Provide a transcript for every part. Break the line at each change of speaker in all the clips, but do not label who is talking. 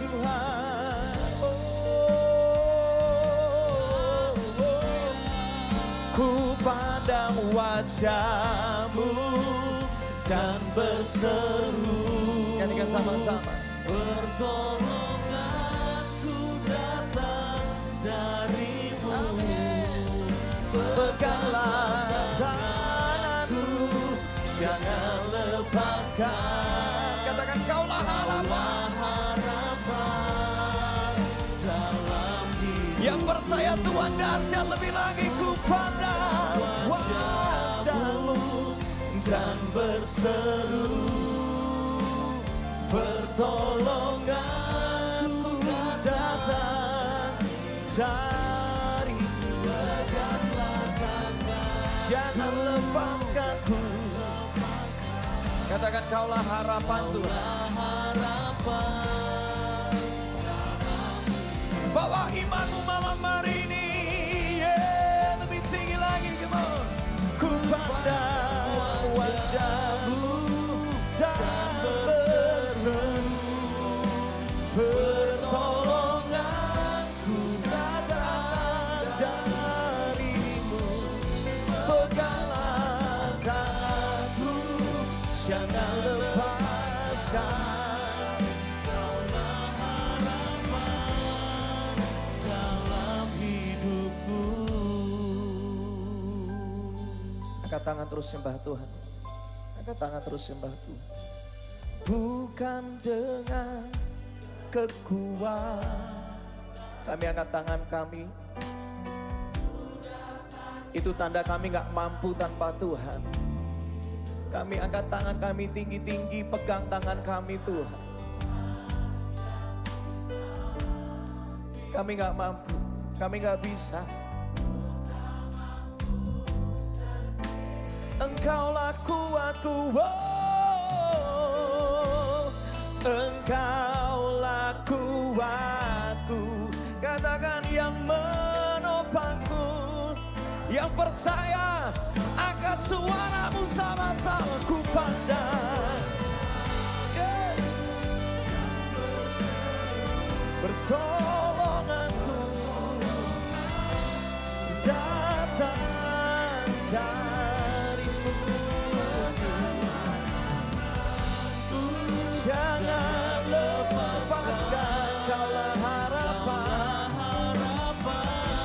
Tuhan. Ku pandang wajah-Mu dan berseru. Nyanyikan sama-sama. Pertolonganku datang dari-Mu. Peganglah tanganku, jangan lepaskan. Katakan Kaulah harapan dalam hidup. Yang percaya Tuhan dahsyat lebih lagi, ku pandang wajah-Mu dan berseru. Pertolonganku datang dari jangan lepaskanku. Katakan Kaulah harapan Tuhan. Bawa imanmu malam hari ini, lebih tinggi lagi, come on. Ku pandang wajah-Mu dan berseru. Pertolonganku datang dari-Mu. Peganglah tanganku, jangan lepaskan. Kaulah harapan dalam hidupku. Angkat tangan terus sembah Tuhan. Angkat tangan terus sembah Tuhan. Bukan dengan kekuatan kami, angkat tangan kami. Itu tanda kami gak mampu tanpa Tuhan. Kami angkat tangan kami tinggi-tinggi, pegang tangan kami Tuhan. Kami gak mampu, kami gak bisa. Engkaulah kuatku, Engkaulah kuatku. Katakan yang menopangku. Yang percaya, angkat suaramu sama-sama. Ku pandang, yes, pertolonganku datang dari-Mu. Jangan lepaskan, Kaulah harapan.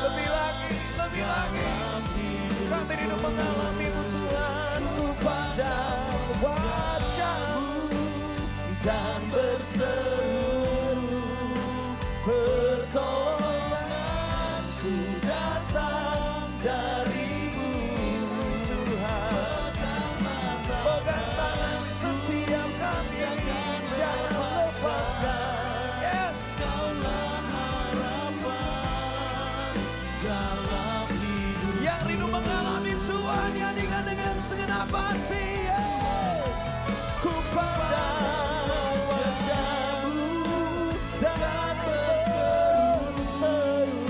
Lebih lagi, lebih lagi. Kami hidup mengalami-Mu Tuhan. Ku pandang wajah-Mu dan berseru. Pertolonganku datang dari-Mu Tuhan. Pegang tangan setiap kami, jangan lepaskan. Yes. Kaulah harapan dalam hidup. Yang rindu mengalami Tuhan, nyanyikan dengan segenap hati. Yes. Ku pandang wajah-Mu dan berseru.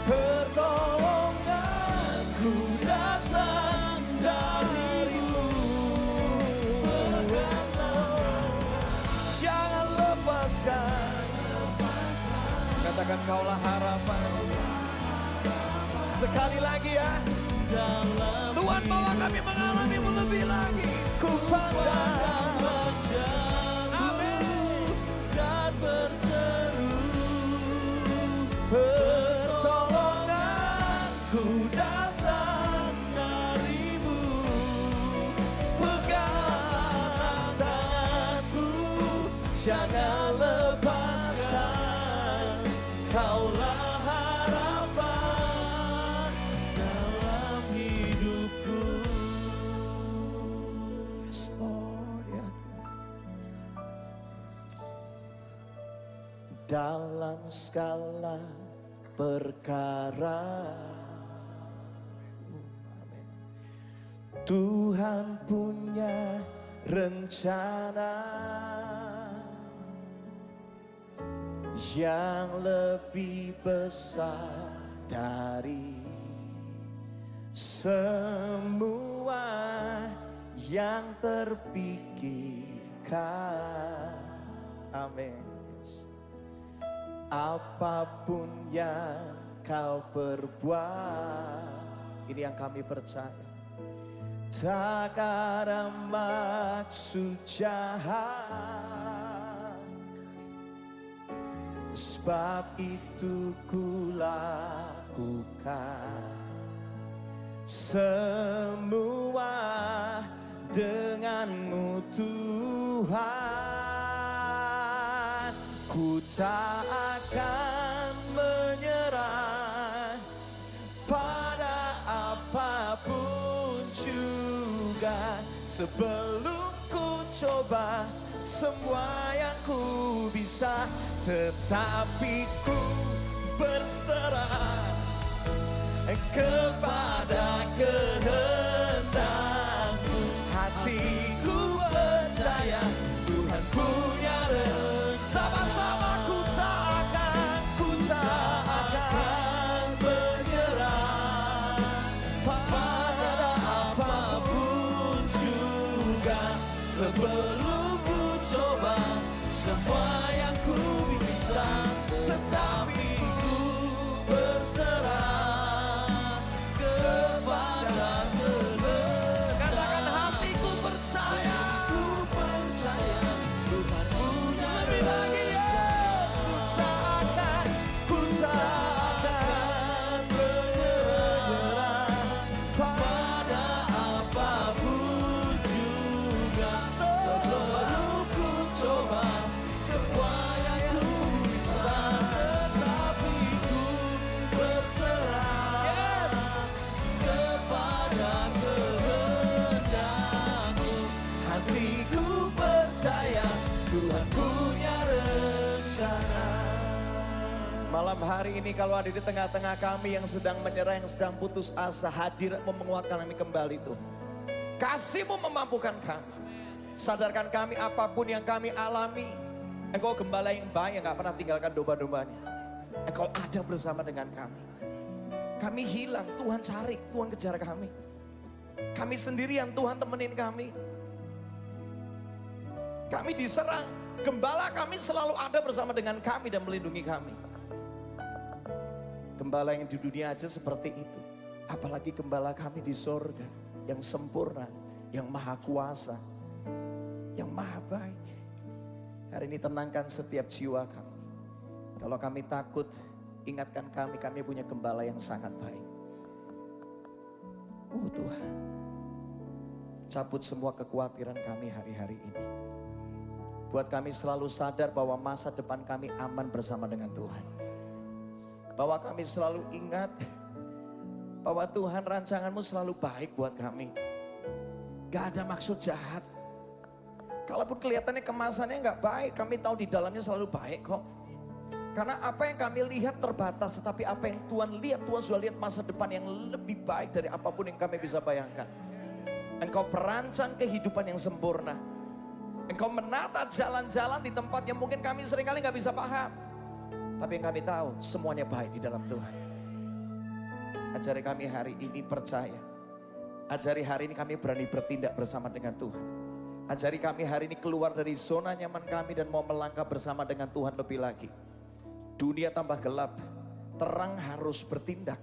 Pertolonganku datang dari-Mu. Jangan lepaskan. Katakan Kaulah harapan. Sekali lagi ya. Tuhan bawa kami mengalami-Mu lebih lagi. Ku pandang wajah-Mu dan berseru. Pertolonganku datang dari-Mu. Peganglah tanganku, jangan lepaskan. Kaulah harapan dalam hidupku. Yes, Lord, ya Tuhan. Dalam segala perkara, amin, Tuhan punya rencana yang lebih besar dari semua yang terpikirkan. Amin. apapun yang kau perbuat. Ini yang kami percaya. Tak ada maksud jahat, sebab itu ku lakukan semua denganmu Tuhan. Ku tak akan menyerah pada apapun juga, sebelum ku coba semua yang ku bisa, tetapi ku berserah kepada kehendak-Mu. Hatiku percaya Tuhan punya rencana. Sama-sama ku tak akan menyerah pada apapun juga, sebelum ku coba semua yang ku bisa, tetapi ku berserah kepada kehendak. Katakan hatiku percaya Tuhan punya lebih lagi, yes. Ku tak akan menyerah pada apapun juga, sebelum ku coba semua yang ku bisa, tetapi ku berserah, yes, kepada kehendak-Mu. Hatiku percaya Tuhan punya rencana. Malam hari ini kalau ada di tengah-tengah kami yang sedang menyerah, yang sedang putus asa, hadir-Mu menguatkan kami kembali Tuhan. Kasih-Mu memampukan kami. Sadarkan kami apapun yang kami alami, Engkau gembala yang baik yang gak pernah tinggalkan domba-dombanya. Engkau ada bersama dengan kami. Kami hilang, Tuhan cari, Tuhan kejar kami. Kami sendirian, Tuhan temenin kami. Kami diserang, gembala kami selalu ada bersama dengan kami dan melindungi kami. Gembala yang di dunia aja seperti itu, apalagi gembala kami di sorga yang sempurna, yang maha kuasa, yang maha baik. Hari ini tenangkan setiap jiwa kami. Kalau kami takut, ingatkan kami punya gembala yang sangat baik. Tuhan, cabut semua kekhawatiran kami hari-hari ini. Buat kami selalu sadar bahwa masa depan kami aman bersama dengan Tuhan. Bahwa kami selalu ingat bahwa Tuhan rancangan-Mu selalu baik buat kami. Gak ada maksud jahat. Kalaupun kelihatannya kemasannya gak baik, kami tahu di dalamnya selalu baik kok. Karena apa yang kami lihat terbatas, tetapi apa yang Tuhan lihat, Tuhan sudah lihat masa depan yang lebih baik dari apapun yang kami bisa bayangkan. Engkau perancang kehidupan yang sempurna. Engkau menata jalan-jalan di tempat yang mungkin kami seringkali gak bisa paham. Tapi yang kami tahu semuanya baik di dalam Tuhan. Ajari kami hari ini percaya. Ajari hari ini kami berani bertindak bersama dengan Tuhan. Ajari kami hari ini keluar dari zona nyaman kami dan mau melangkah bersama dengan Tuhan lebih lagi. Dunia tambah gelap, terang harus bertindak.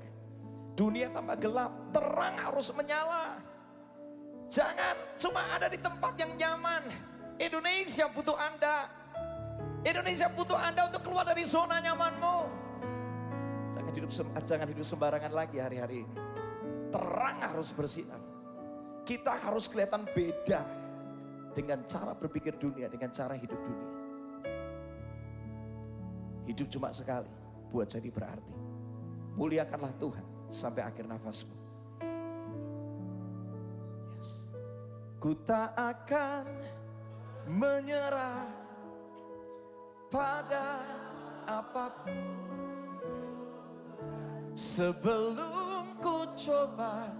Dunia tambah gelap, terang harus menyala. Jangan cuma ada di tempat yang nyaman. Indonesia butuh Anda. Indonesia butuh Anda untuk keluar dari zona nyamanmu. Jangan hidup sembarangan lagi hari-hari ini. Terang harus bersinar. Kita harus kelihatan beda dengan cara berpikir dunia, dengan cara hidup dunia. Hidup cuma sekali, buat jadi berarti. Muliakanlah Tuhan sampai akhir nafasmu. Yes. Ku tak akan menyerah pada apapun, sebelum ku coba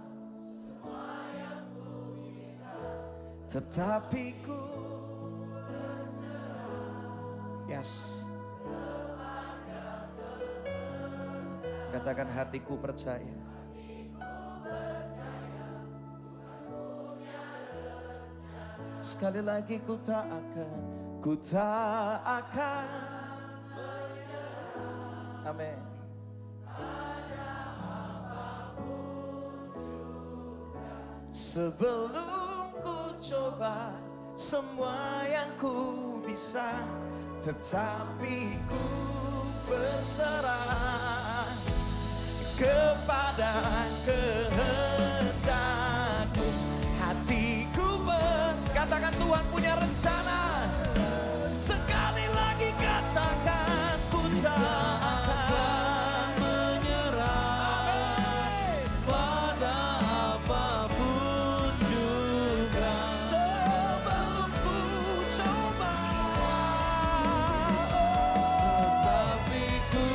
tetapi ku yes. Katakan hatiku percaya. Sekali lagi ku tak akan Sebelum ku coba semua yang ku bisa, tetapi ku berserah kepada kehendakmu. Hatiku katakan Tuhan punya rencana. Sekali lagi katakan ku tak akan menyerah pada apapun juga. Sebelum ku coba, tetapi ku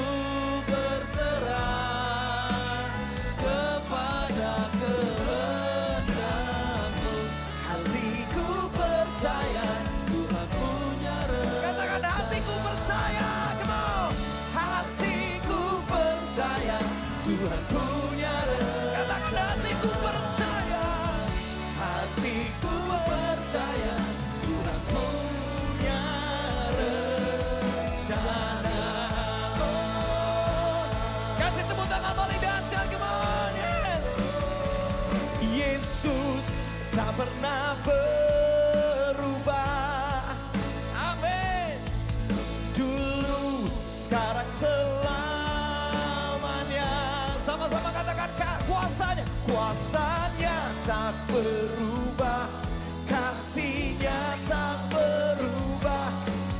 berserah kepada kehendakmu. Hatiku percaya Tuhan punya rencana. Katakan hatiku percaya, come on. Hatiku percaya Tuhan punya rencana. Katakan hatiku percaya. Hatiku percaya Tuhan punya rencana. Oh, kasih tepuk tangan validasi, come on, yes. Yesus tak pernah berubah. Amin. Dulu, sekarang, selamanya. Sama-sama katakan kuasanya. Kuasanya tak berubah, kasihnya tak berubah.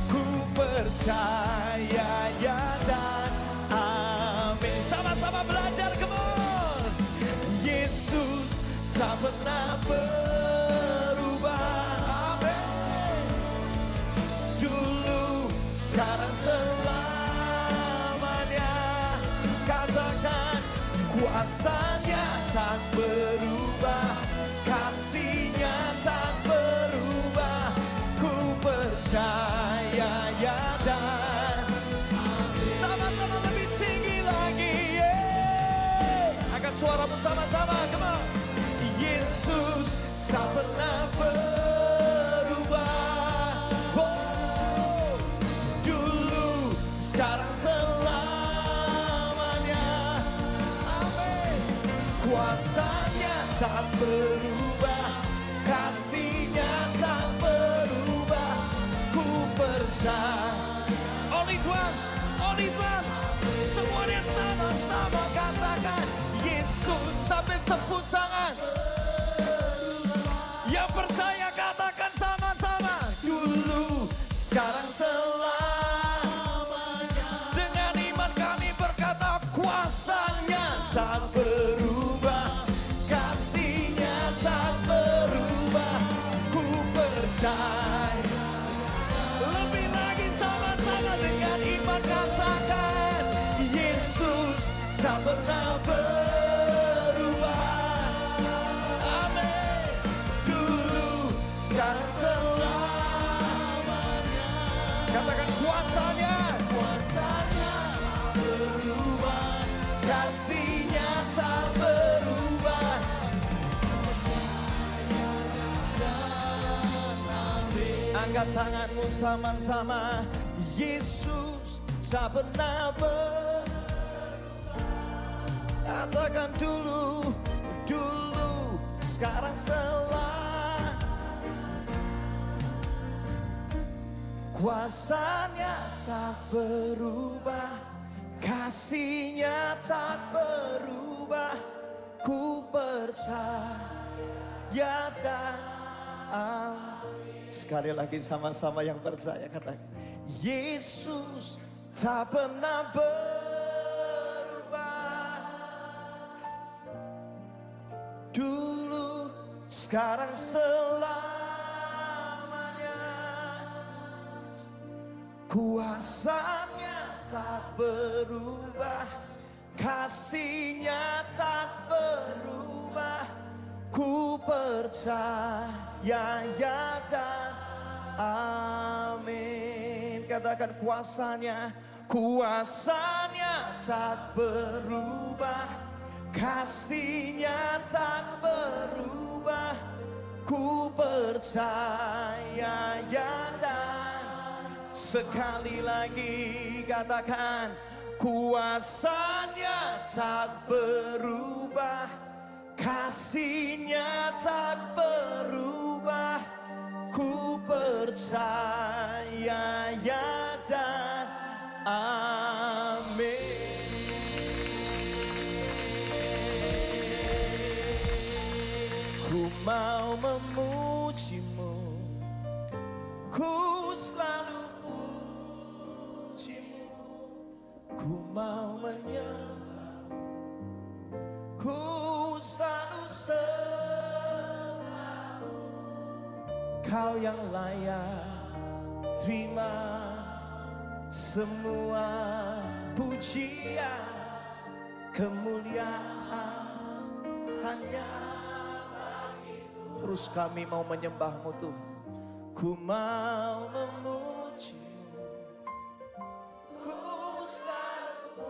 Ku percaya ya dan amin. Sama-sama belajar, come on. Yesus tak pernah berubah. Amin. Dulu, sekarang, selamanya. Katakan kuasanya tak berubah, kasihnya tak berubah. Ku percaya ya dan sama-sama lebih tinggi lagi, yeah. Angkat suaramu sama-sama, come on. Yesus tak pernah berubah. Oh, dulu, sekarang, selamanya. Amin. Kuasanya tak berubah, kasihnya tak berubah. Ku percaya. Only once, only once. Semuanya sama-sama katakan Yesus sambil tepuk tangan. Yang percaya katakan sama-sama. Dulu, sekarang, selamanya. Dengan iman kami berkata kuasanya tak berubah, kasihnya tak berubah. Ku percaya. Lebih lagi sama-sama dengan iman katakan Yesus tak pernah berubah. Amin. Dulu, sekarang, selamanya. Katakan kuasanya. Kuasanya berubah, kasihnya tak berubah. Angkat tanganmu sama-sama. Yesus tak pernah berubah. Katakan dulu, dulu, sekarang, selang. Kuasanya tak berubah, kasihnya tak berubah. Ku percaya dan sekali lagi sama-sama yang percaya katakan Yesus tak pernah berubah. Dulu, sekarang, selamanya. Kuasanya tak berubah, kasihnya tak berubah. Ku percaya ya dan amin. Katakan kuasanya. Kuasanya tak berubah, kasihnya tak berubah. Ku percaya ya dan sekali lagi katakan kuasanya tak berubah, kasih-Nya tak berubah, ku percaya ya dan amin. Ku mau memuji-Mu, ku selalu puji-Mu, ku mau menyembah, ku selalu sembah. Kau yang layak terima semua pujian, kemuliaan hanya bagimu. Terus kami mau menyembah-Mu Tuhan. Ku mau memuji-Mu, ku selalu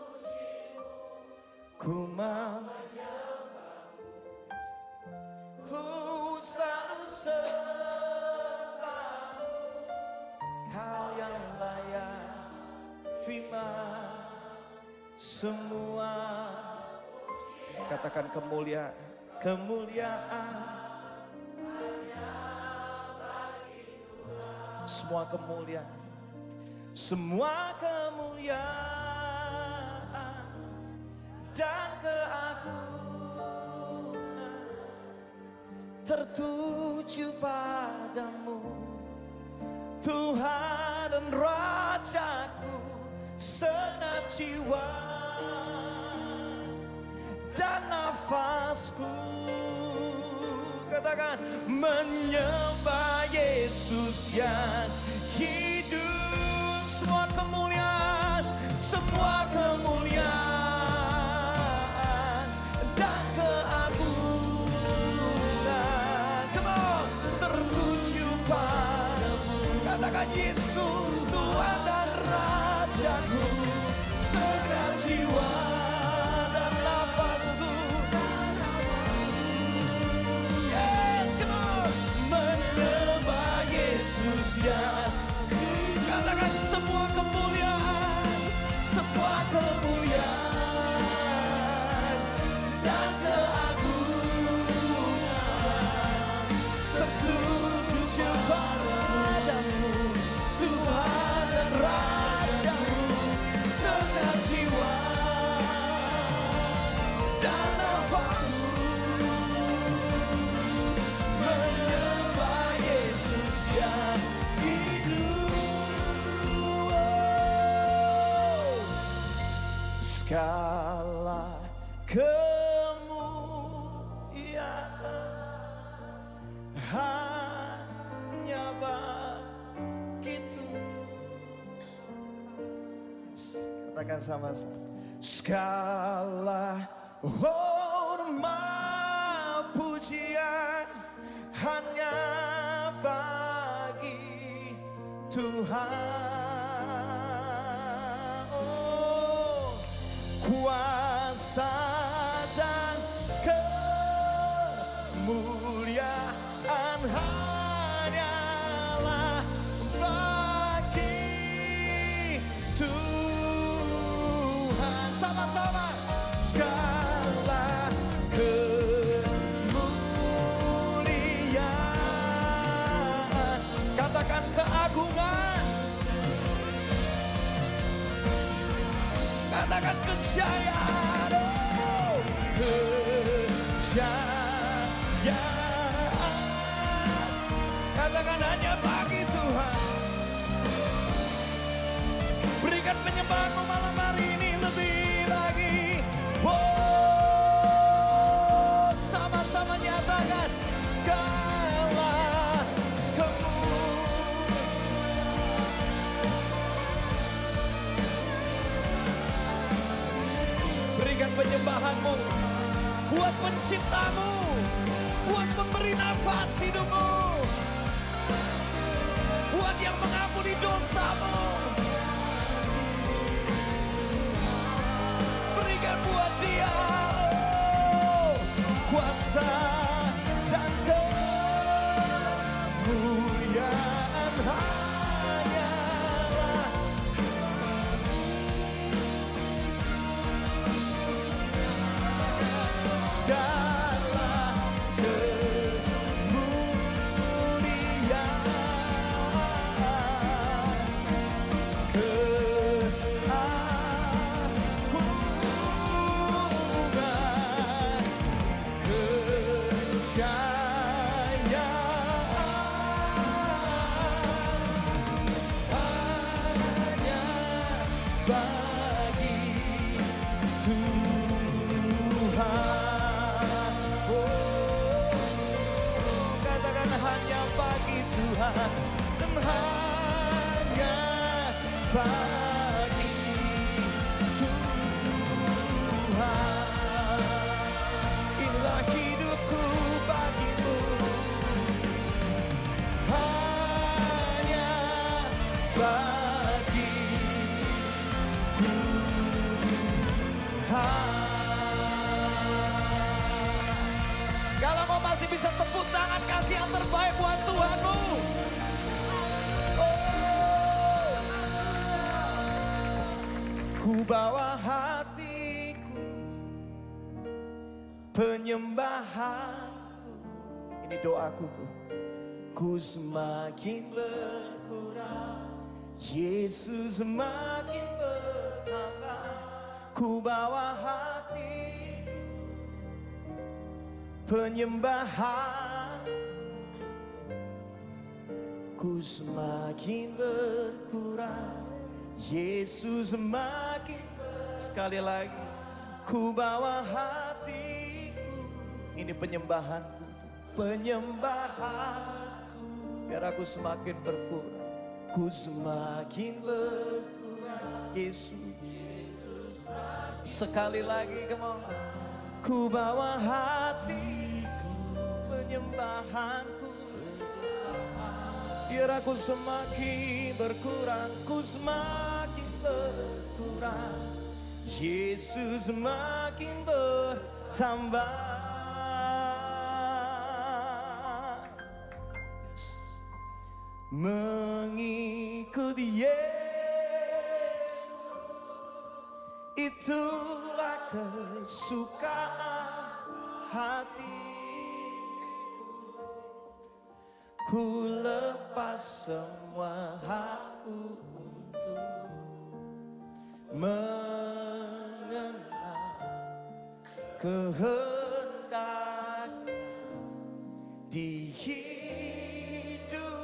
puji-Mu, ku mau menyembah-Mu, ku selalu sembah-Mu. Kau yang layak terima semua. Katakan kemuliaan, kemuliaan. Semua kemuliaan, semua kemuliaan dan keagungan tertuju padamu, Tuhan dan Rajaku. Segenap jiwa dan nafasku, katakan, menyembah Yesus yang hidup. Semua kemuliaan, semua kemuliaan dan keagungan, come on, tertuju padamu. Katakan, Yesus Tuhan dan Rajaku. Segenap jiwa dan nafasku, yang katakan semua kemuliaan, semua kemuliaan dan keagungan tertuju padamu, Tuhan dan Rajaku. Segenap jiwa dan nafasku menyembah Yesus yang segala kemuliaan hanya begitu. Katakan sama-sama. Segala hormat pujian hanya bagi Tuhan. Oh, kuasa dan kemuliaan hanyalah bagi Tuhan. Sama-sama. Segala kemuliaan, katakan keagungan, katakan kejayaan, oh, kejayaan, katakan hanya bagi Tuhan. Berikan penyembahanmu malam hari ini lebih lagi. Oh, sama-sama nyatakan segala berikan penyembahanmu buat penciptamu, buat pemberi nafas hidupmu, buat yang mengampuni dosamu. Berikan buat Dia, oh, kuasa dan kemuliaan hanyalah bagi Tuhan. Inilah hidupku bagimu, hanya bagi Tuhan. Kalau kau masih bisa tepuk tangan, kasih yang terbaik buat Tuhanmu. Oh. Ku bawa hatiku, penyembahanku. Ini doaku tuh. Ku semakin berkurang, Yesus semakin bertambah. Ku bawa hatiku, penyembahan. Ku semakin berkurang, Yesus semakin sekali lagi. Ku bawa hatiku, ini penyembahanku, penyembahanku. Biar aku semakin berkurang, ku semakin berkurang, Yesus. Sekali lagi, come on. Ku bawa hatiku, penyembahanku. Biar aku semakin berkurang, ku semakin berkurang, Yesus semakin bertambah. Mengikut Yesus, itulah kesukaan hati. Ku lepas semua hakku untuk mengenal kehendaknya di hidupku.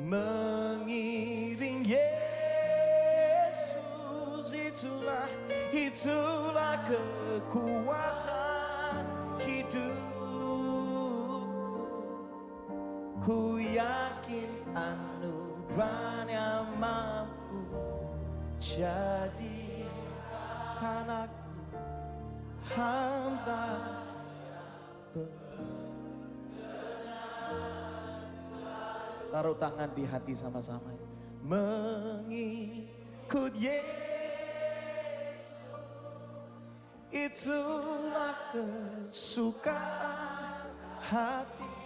Mengiring Yesus, itulah kekuatan hidup. Ku yakin anugerahnya mampu jadikan aku hamba berkenan. Taruh tangan di hati sama-sama. Mengikut Yesus, itulah kesukaan hati.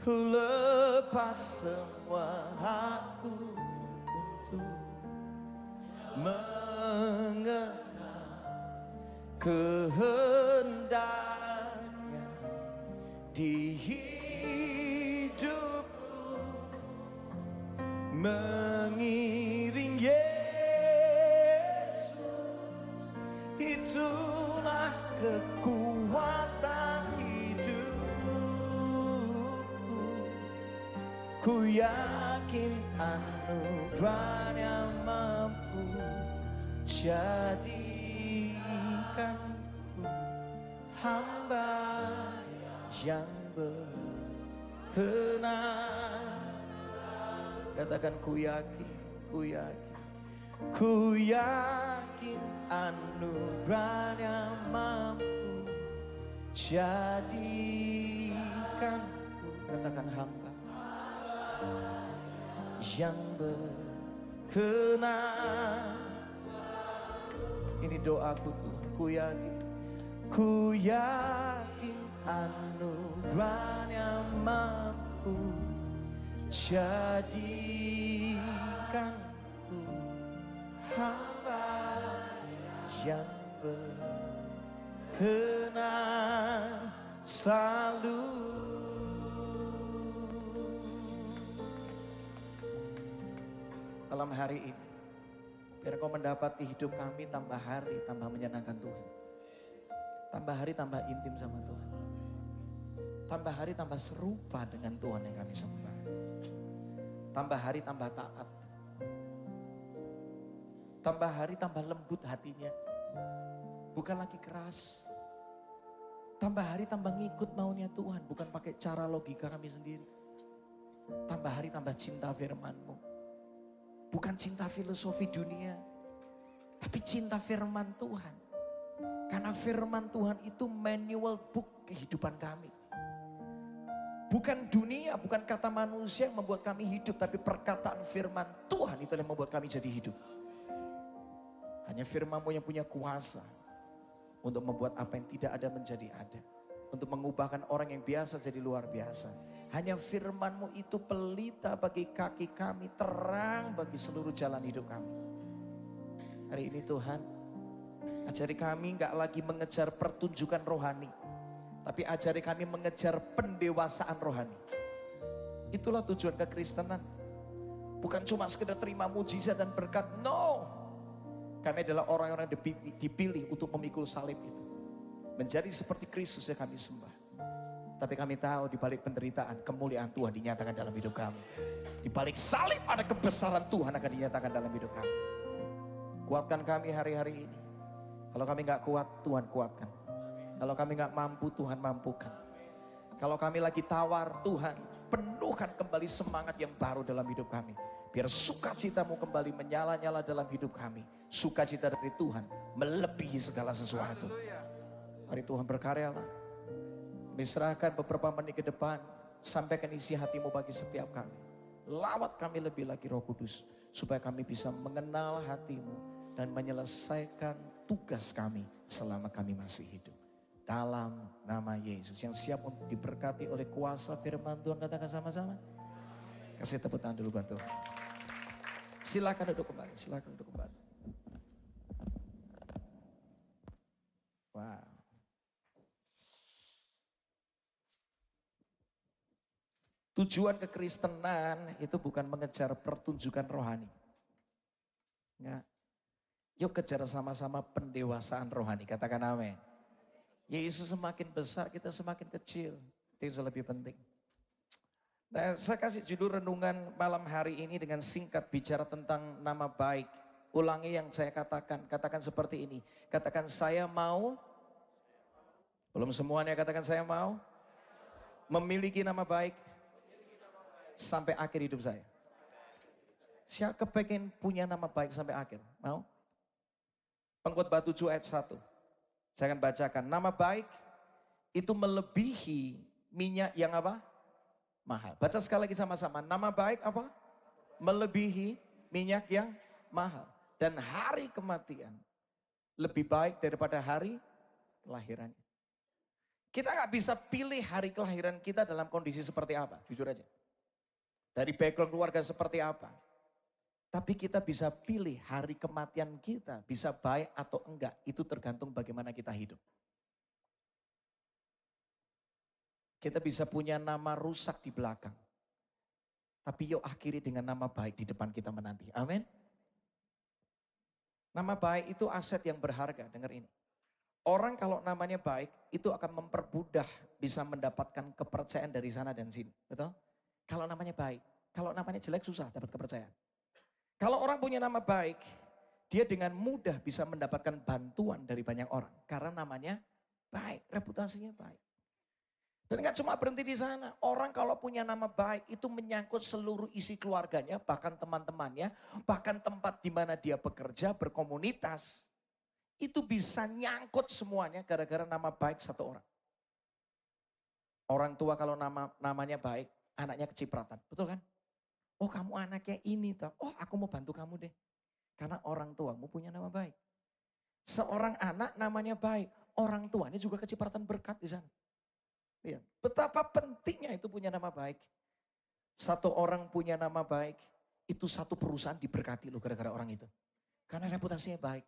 Ku lepas semua hakku untuk mengenal kehendaknya di hidupku. Mengiring Yesus, itulah kekuatan hidupku. Ku yakin anugerahnya mampu jadikanku hamba yang berkenan. Katakan ku yakin, ku yakin, ku yakin anugerahnya mampu jadikanku. Katakan hamba yang berkenan. Ini doaku tuh, ku yakin anugerahnya mampu jadikanku hamba yang berkenan selalu. Malam hari ini, biar kau mendapati hidup kami tambah hari tambah menyenangkan Tuhan. Tambah hari tambah intim sama Tuhan. Tambah hari tambah serupa dengan Tuhan yang kami sembah. Tambah hari tambah taat. Tambah hari tambah lembut hatinya. Bukan lagi keras. Tambah hari tambah ngikut maunya Tuhan, bukan pakai cara logika kami sendiri. Tambah hari tambah cinta firman-Mu. Bukan cinta filosofi dunia, tapi cinta firman Tuhan. Karena firman Tuhan itu manual book kehidupan kami. Bukan dunia, bukan kata manusia yang membuat kami hidup, tapi perkataan firman Tuhan itu yang membuat kami jadi hidup. Hanya firman-Mu yang punya kuasa untuk membuat apa yang tidak ada menjadi ada. Untuk mengubahkan orang yang biasa jadi luar biasa. Hanya firman-Mu itu pelita bagi kaki kami, terang bagi seluruh jalan hidup kami. Hari ini Tuhan, ajari kami gak lagi mengejar pertunjukan rohani, tapi ajari kami mengejar pendewasaan rohani. Itulah tujuan kekristenan. Bukan cuma sekedar terima mujizat dan berkat, no. Kami adalah orang-orang yang dipilih untuk memikul salib itu. Menjadi seperti Kristus yang kami sembah. Tapi kami tahu di balik penderitaan, kemuliaan Tuhan dinyatakan dalam hidup kami. Di balik salib ada kebesaran Tuhan akan dinyatakan dalam hidup kami. Kuatkan kami hari-hari ini. Kalau kami gak kuat, Tuhan kuatkan. Kalau kami gak mampu, Tuhan mampukan. Kalau kami lagi tawar, Tuhan penuhkan kembali semangat yang baru dalam hidup kami. Biar sukacita-Mu kembali menyala-nyala dalam hidup kami. Sukacita dari Tuhan melebihi segala sesuatu. Mari Tuhan berkaryalah. Kami serahkan beberapa menit ke depan. Sampaikan isi hati-Mu bagi setiap kami. Lawat kami lebih lagi Roh Kudus. Supaya kami bisa mengenal hati-Mu. Dan menyelesaikan tugas kami selama kami masih hidup. Dalam nama Yesus. Yang siap untuk diberkati oleh kuasa firman Tuhan. Katakan sama-sama. Kasih tepuk tangan dulu buat Tuhan. Silakan duduk kembali. Silakan duduk kembali. Wow. Tujuan kekristenan itu bukan mengejar pertunjukan rohani. Enggak. Yuk kejar sama-sama pendewasaan rohani. Katakan amin. Yesus semakin besar, kita semakin kecil. Itu yang lebih penting. Nah, saya kasih judul renungan malam hari ini dengan singkat bicara tentang nama baik. Ulangi yang saya katakan. Katakan seperti ini. Katakan saya mau. Belum semuanya katakan saya mau. Memiliki nama baik. Sampai akhir hidup saya. Siapa kepengen punya nama baik sampai akhir? Mau? Pengkhotbah 7 ayat 1. Saya akan bacakan. Nama baik itu melebihi minyak yang apa? Mahal. Baca sekali lagi sama-sama. Nama baik apa? Melebihi minyak yang mahal. Dan hari kematian lebih baik daripada hari kelahirannya. Kita gak bisa pilih hari kelahiran kita dalam kondisi seperti apa. Jujur aja. Dari background keluarga seperti apa. Tapi kita bisa pilih hari kematian kita. Bisa baik atau enggak. Itu tergantung bagaimana kita hidup. Kita bisa punya nama rusak di belakang. Tapi yuk akhiri dengan nama baik di depan kita menanti. Amin. Nama baik itu aset yang berharga. Dengar ini. Orang kalau namanya baik itu akan mempermudah bisa mendapatkan kepercayaan dari sana dan sini. Betul? Kalau namanya baik, kalau namanya jelek susah dapat kepercayaan. Kalau orang punya nama baik, dia dengan mudah bisa mendapatkan bantuan dari banyak orang. Karena namanya baik, reputasinya baik. Dan gak cuma berhenti di sana. Orang kalau punya nama baik itu menyangkut seluruh isi keluarganya, bahkan teman-temannya, bahkan tempat di mana dia bekerja, berkomunitas. Itu bisa nyangkut semuanya gara-gara nama baik satu orang. Orang tua kalau namanya baik, anaknya kecipratan, betul kan? Oh kamu anaknya ini toh, oh aku mau bantu kamu deh. Karena orang tuamu punya nama baik. Seorang anak namanya baik, orang tuanya juga kecipratan berkat di sana. Lihat, betapa pentingnya itu punya nama baik. Satu orang punya nama baik, itu satu perusahaan diberkati loh gara-gara orang itu. Karena reputasinya baik.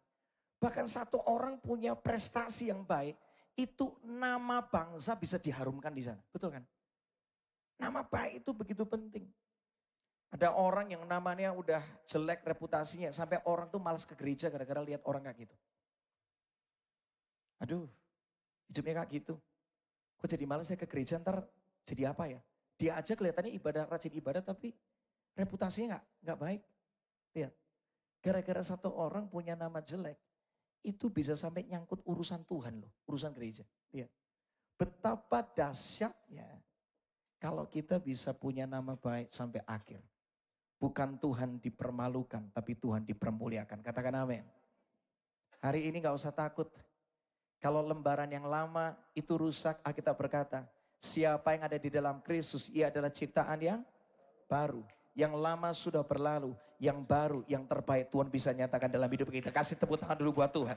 Bahkan satu orang punya prestasi yang baik, itu nama bangsa bisa diharumkan di sana. Betul kan? Nama baik itu begitu penting. Ada orang yang namanya udah jelek reputasinya, sampai orang tuh malas ke gereja gara-gara lihat orang kayak gitu. Aduh, hidupnya kayak gitu. Kok jadi malas saya ke gereja, ntar jadi apa ya? Dia aja kelihatannya rajin ibadah tapi reputasinya nggak baik. Lihat, gara-gara satu orang punya nama jelek, itu bisa sampai nyangkut urusan Tuhan loh, urusan gereja. Lihat, betapa dahsyatnya Kalau kita bisa punya nama baik sampai akhir. Bukan Tuhan dipermalukan, tapi Tuhan dipermuliakan. Katakan amin. Hari ini gak usah takut. Kalau lembaran yang lama itu rusak, Alkitab berkata, siapa yang ada di dalam Kristus, ia adalah ciptaan yang baru. Yang lama sudah berlalu, yang baru, yang terbaik Tuhan bisa nyatakan dalam hidup kita. Kasih tepuk tangan dulu buat Tuhan.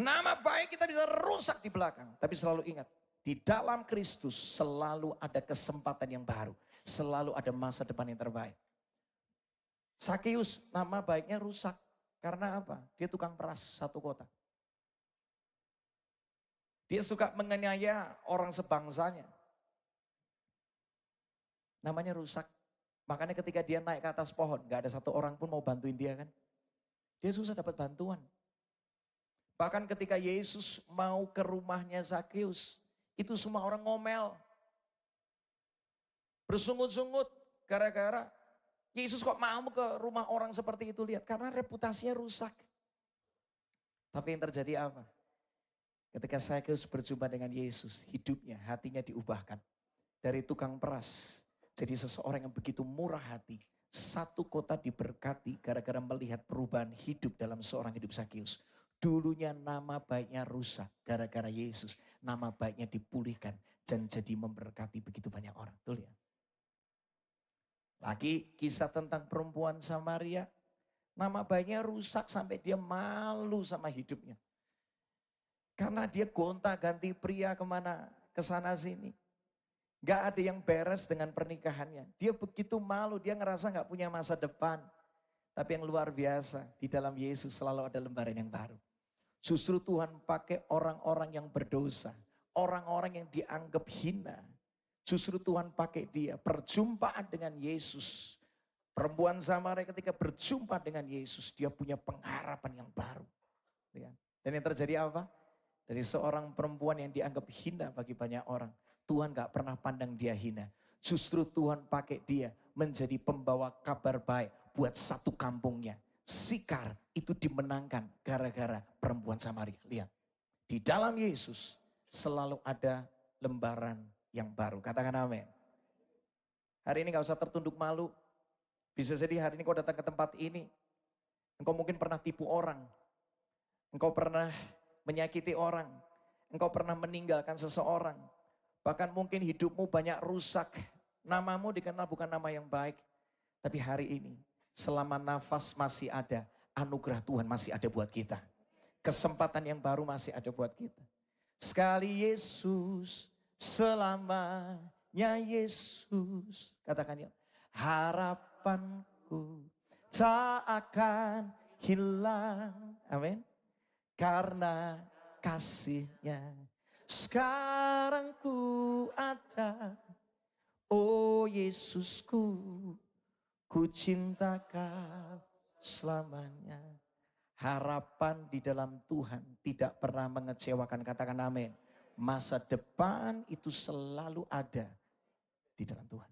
Nama baik kita bisa rusak di belakang. Tapi selalu ingat, di dalam Kristus selalu ada kesempatan yang baru. Selalu ada masa depan yang terbaik. Sakeus nama baiknya rusak. Karena apa? Dia tukang peras satu kota. Dia suka menganiaya orang sebangsanya. Namanya rusak. Makanya ketika dia naik ke atas pohon, gak ada satu orang pun mau bantuin dia kan. Dia susah dapat bantuan. Bahkan ketika Yesus mau ke rumahnya Sakeus, itu semua orang ngomel. Bersungut-sungut gara-gara Yesus kok mau ke rumah orang seperti itu, lihat. Karena reputasinya rusak. Tapi yang terjadi apa? Ketika Sakeus berjumpa dengan Yesus, hidupnya, hatinya diubahkan. Dari tukang peras, jadi seseorang yang begitu murah hati. Satu kota diberkati gara-gara melihat perubahan hidup dalam seorang hidup Sakeus. Dulunya nama baiknya rusak gara-gara Yesus. Nama baiknya dipulihkan dan jadi memberkati begitu banyak orang. Betul ya? Lagi kisah tentang perempuan Samaria. Nama baiknya rusak sampai dia malu sama hidupnya. Karena dia gonta-ganti pria kemana, kesana sini. Gak ada yang beres dengan pernikahannya. Dia begitu malu, dia ngerasa gak punya masa depan. Tapi yang luar biasa, di dalam Yesus selalu ada lembaran yang baru. Justru Tuhan pakai orang-orang yang berdosa. Orang-orang yang dianggap hina. Justru Tuhan pakai dia, perjumpaan dengan Yesus. Perempuan Samaria ketika berjumpa dengan Yesus, dia punya pengharapan yang baru. Dan yang terjadi apa? Dari seorang perempuan yang dianggap hina bagi banyak orang, Tuhan gak pernah pandang dia hina. Justru Tuhan pakai dia menjadi pembawa kabar baik buat satu kampungnya. Sikar itu dimenangkan gara-gara perempuan Samaria. Lihat, di dalam Yesus selalu ada lembaran yang baru. Katakan amin. Hari ini gak usah tertunduk malu. Bisa jadi hari ini kau datang ke tempat ini. Engkau mungkin pernah tipu orang. Engkau pernah menyakiti orang. Engkau pernah meninggalkan seseorang. Bahkan mungkin hidupmu banyak rusak. Namamu dikenal bukan nama yang baik. Tapi hari ini selama nafas masih ada, anugerah Tuhan masih ada buat kita. Kesempatan yang baru masih ada buat kita. Sekali Yesus, selamanya Yesus. Katakan ya, harapanku tak akan hilang. Amin. Karena kasih-Nya sekarang ku ada. Oh Yesusku, ku cinta Kau selamanya. Harapan di dalam Tuhan tidak pernah mengecewakan. Katakan amin. Masa depan itu selalu ada di dalam Tuhan.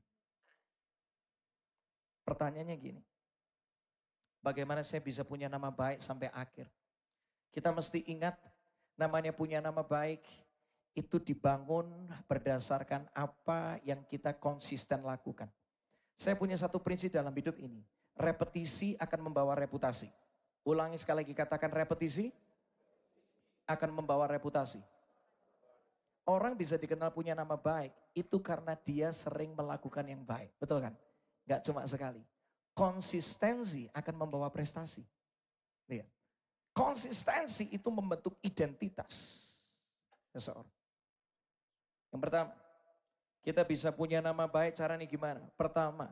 Pertanyaannya gini. Bagaimana saya bisa punya nama baik sampai akhir? Kita mesti ingat namanya punya nama baik itu dibangun berdasarkan apa yang kita konsisten lakukan. Saya punya satu prinsip dalam hidup ini. Repetisi akan membawa reputasi. Ulangi sekali lagi, katakan repetisi akan membawa reputasi. Orang bisa dikenal punya nama baik itu karena dia sering melakukan yang baik. Betul kan? Gak cuma sekali. Konsistensi akan membawa prestasi. Lihat. Konsistensi itu membentuk identitas seseorang. Yang pertama, kita bisa punya nama baik caranya gimana? Pertama,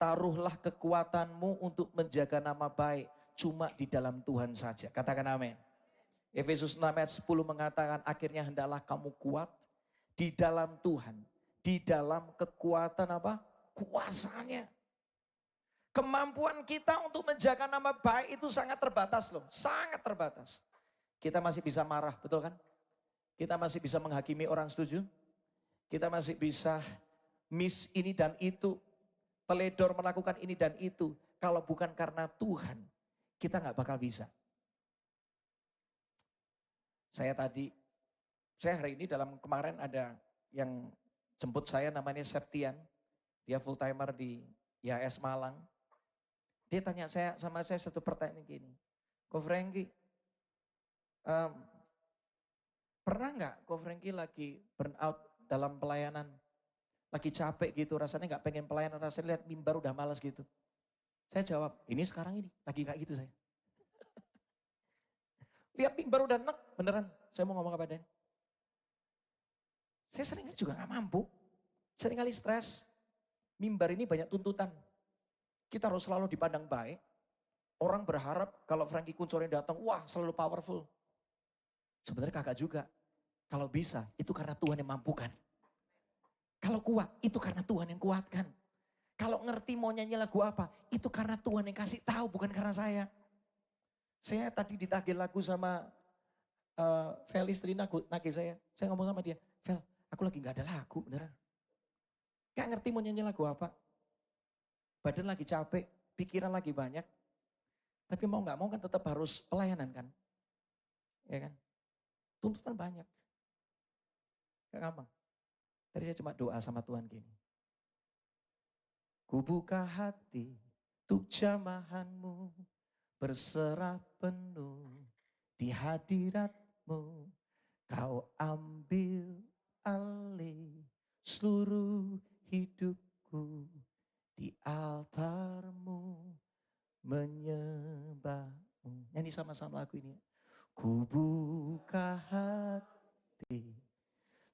taruhlah kekuatanmu untuk menjaga nama baik cuma di dalam Tuhan saja. Katakan amin. Efesus 6 ayat 10 mengatakan akhirnya hendaklah kamu kuat di dalam Tuhan. Di dalam kekuatan apa? Kuasanya. Kemampuan kita untuk menjaga nama baik itu sangat terbatas loh. Sangat terbatas. Kita masih bisa marah, betul kan? Kita masih bisa menghakimi orang, setuju? Kita masih bisa miss ini dan itu. Teledor melakukan ini dan itu. Kalau bukan karena Tuhan, kita gak bakal bisa. Saya hari ini dalam kemarin ada yang Jemput saya namanya Septian. Dia full timer di IHS Malang. Dia tanya sama saya satu pertanyaan gini. Ko Franky, pernah nggak Ko Franky lagi burn out dalam pelayanan? Lagi capek gitu, rasanya nggak pengen pelayanan, rasanya lihat mimbar udah malas gitu. Saya jawab, ini sekarang ini, lagi kayak gitu saya. Lihat mimbar udah enak, beneran. Saya mau ngomong apa Den? Saya seringkali juga gak mampu, seringkali stres. Mimbar ini banyak tuntutan. Kita harus selalu dipandang baik. Orang berharap kalau Franky Kunchoro datang, wah selalu powerful. Sebenarnya kagak juga. Kalau bisa, itu karena Tuhan yang mampukan. Kalau kuat, itu karena Tuhan yang kuatkan. Kalau ngerti mau nyanyi lagu apa, itu karena Tuhan yang kasih tahu, bukan karena saya. Saya tadi ditagih lagu sama Vel istri nagih saya. Saya ngomong sama dia, Vel aku lagi gak ada lagu beneran. Gak ngerti mau nyanyi lagu apa. Badan lagi capek, pikiran lagi banyak. Tapi mau gak mau kan tetap harus pelayanan kan. Ya kan. Tuntutan banyak. Gak gampang. Tadi saya cuma doa sama Tuhan gini. Ku buka hati untuk jamahanmu, berserah penuh di hadiratmu. Kau ambil alih seluruh hidupku, di altarmu menyembahmu. Nyanyi sama-sama lagu ini. Ku buka hati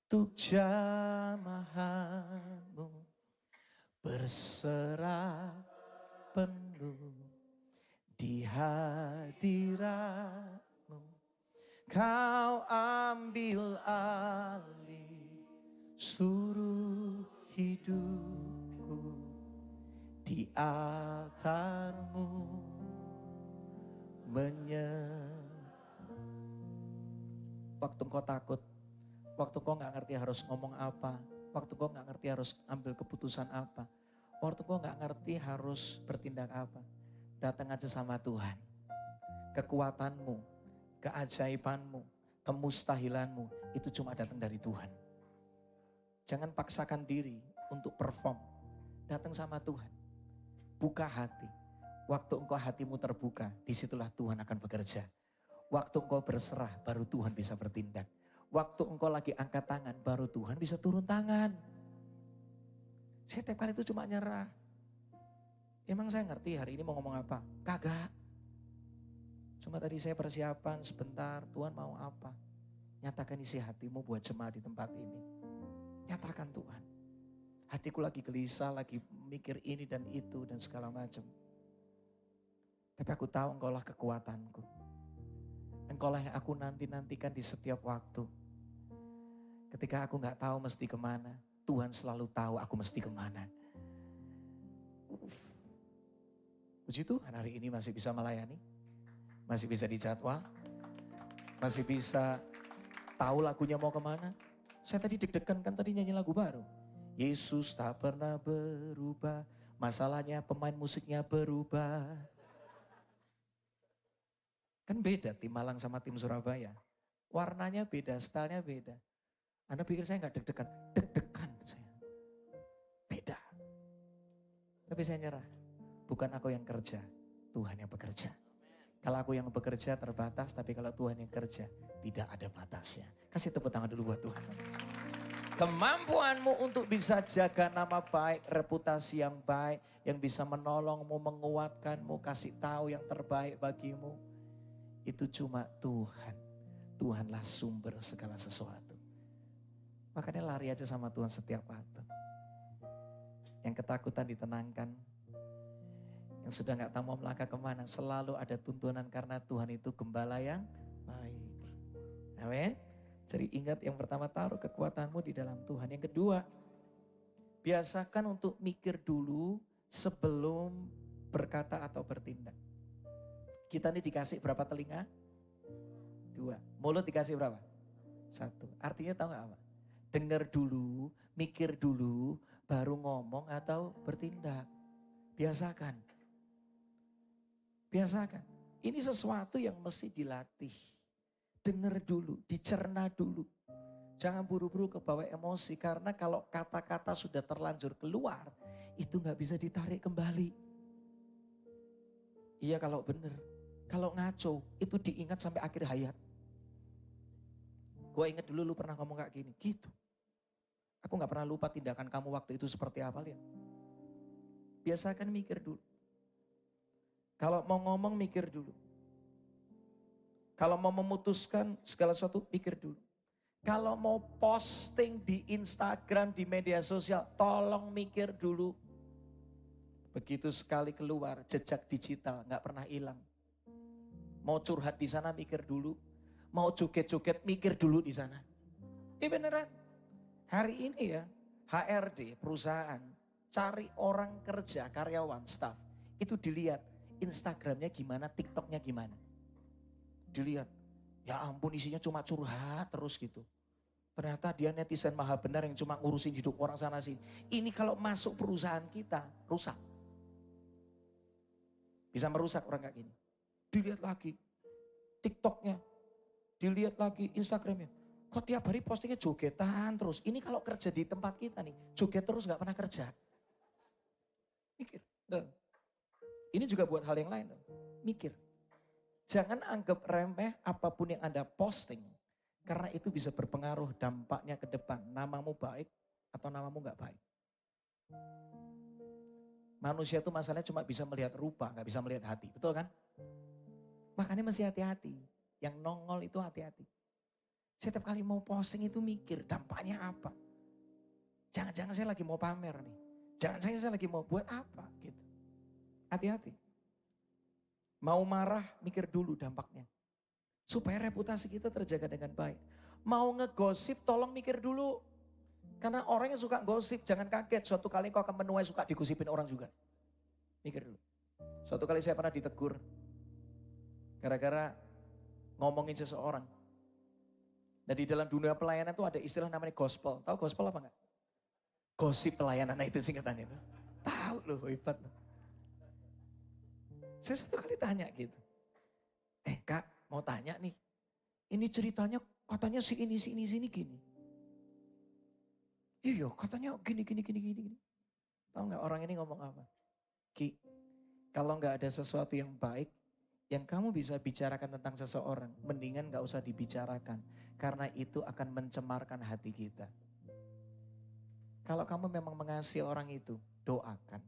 untuk jamahanmu, berserah penuh di hadiratmu. Kau ambil alih seluruh hidupku, di altarmu Waktu kau takut, waktu kau gak ngerti harus ngomong apa, waktu kau gak ngerti harus ambil keputusan apa, waktu kau gak ngerti harus bertindak apa, datang aja sama Tuhan. Kekuatanmu, keajaibanmu, kemustahilanmu itu cuma datang dari Tuhan. Jangan paksakan diri untuk perform, datang sama Tuhan. Buka hati, waktu engkau hatimu terbuka, disitulah Tuhan akan bekerja. Waktu engkau berserah, baru Tuhan bisa bertindak. Waktu engkau lagi angkat tangan, baru Tuhan bisa turun tangan. Saya tiap kali itu cuma nyerah. Emang saya ngerti hari ini mau ngomong apa? Kagak. Cuma tadi saya persiapan sebentar, Tuhan mau apa? Nyatakan isi hatimu buat jemaat di tempat ini. Nyatakan Tuhan. Hatiku lagi gelisah, lagi mikir ini dan itu dan segala macam. Tapi aku tahu engkaulah kekuatanku. Engkaulah yang aku nanti-nantikan di setiap waktu. Ketika aku gak tahu mesti kemana, Tuhan selalu tahu aku mesti kemana. Puji Tuhan hari ini masih bisa melayani. Masih bisa dijadwal. Masih bisa tahu lagunya mau kemana. Saya tadi deg-degan kan tadi nyanyi lagu baru. Yesus tak pernah berubah. Masalahnya pemain musiknya berubah. Kan beda tim Malang sama tim Surabaya. Warnanya beda, stylenya beda. Anda pikir saya gak deg-degan? Deg-degan saya. Beda. Tapi saya nyerah. Bukan aku yang kerja, Tuhan yang bekerja. Kalau aku yang bekerja terbatas, tapi kalau Tuhan yang kerja tidak ada batasnya. Kasih tepuk tangan dulu buat Tuhan. Kemampuanmu untuk bisa jaga nama baik, reputasi yang baik, yang bisa menolongmu, menguatkanmu, kasih tahu yang terbaik bagimu. Itu cuma Tuhan. Tuhanlah sumber segala sesuatu. Makanya lari aja sama Tuhan setiap waktu. Yang ketakutan ditenangkan. Yang sudah gak tahu mau melangkah kemana. Selalu ada tuntunan karena Tuhan itu gembala yang baik. Amin. Jadi ingat yang pertama, taruh kekuatanmu di dalam Tuhan. Yang kedua, biasakan untuk mikir dulu sebelum berkata atau bertindak. Kita ini dikasih berapa telinga? 2. Mulut dikasih berapa? 1. Artinya tahu gak apa? Dengar dulu, mikir dulu, baru ngomong atau bertindak. Biasakan. Biasakan. Ini sesuatu yang mesti dilatih. Dengar dulu, dicerna dulu. Jangan buru-buru kebawa emosi. Karena kalau kata-kata sudah terlanjur keluar, itu gak bisa ditarik kembali. Iya kalau benar. Kalau ngaco, itu diingat sampai akhir hayat. Gue ingat dulu lu pernah ngomong kayak gini, gitu. Aku gak pernah lupa tindakan kamu waktu itu seperti apa, lihat. Biasakan mikir dulu. Kalau mau ngomong mikir dulu. Kalau mau memutuskan segala sesuatu pikir dulu. Kalau mau posting di Instagram, di media sosial, tolong mikir dulu. Begitu sekali keluar, jejak digital gak pernah hilang. Mau curhat di sana mikir dulu. Mau joget-joget mikir dulu di sana. Ini beneran. Hari ini ya, HRD perusahaan cari orang kerja, karyawan, staff. Itu dilihat Instagramnya gimana, TikToknya gimana. Dilihat, ya ampun isinya cuma curhat terus gitu. Ternyata dia netizen maha benar yang cuma ngurusin hidup orang sana sini. Ini kalau masuk perusahaan kita, rusak. Bisa merusak orang kayak gini. Dilihat lagi TikToknya, dilihat lagi Instagramnya. Kok tiap hari postingnya jogetan terus. Ini kalau kerja di tempat kita nih, joget terus gak pernah kerja. Mikir. Ini juga buat hal yang lain. Mikir. Jangan anggap remeh apapun yang Anda posting. Karena itu bisa berpengaruh dampaknya ke depan. Namamu baik atau namamu gak baik. Manusia itu masalahnya cuma bisa melihat rupa, gak bisa melihat hati. Betul kan? Makanya mesti hati-hati. Yang nongol itu hati-hati. Setiap kali mau posting itu mikir dampaknya apa. Jangan-jangan saya lagi mau pamer nih. Jangan-jangan saya lagi mau buat apa gitu. Hati-hati. Mau marah mikir dulu dampaknya. Supaya reputasi kita terjaga dengan baik. Mau ngegosip tolong mikir dulu. Karena orang yang suka gosip jangan kaget. Suatu kali kau akan menuai suka digosipin orang juga. Mikir dulu. Suatu kali saya pernah ditegur. Gara-gara ngomongin seseorang. Nah di dalam dunia pelayanan tuh ada istilah namanya gospel. Tahu gospel apa enggak? Gosip pelayanan, nah itu singkatannya. Tahu loh, hebat loh. Saya satu kali tanya gitu. Kak mau tanya nih. Ini ceritanya katanya si ini gini. Iya katanya gini. Tahu nggak orang ini ngomong apa? Ki, kalau nggak ada sesuatu yang baik, yang kamu bisa bicarakan tentang seseorang, mendingan gak usah dibicarakan. Karena itu akan mencemarkan hati kita. Kalau kamu memang mengasihi orang itu, doakan.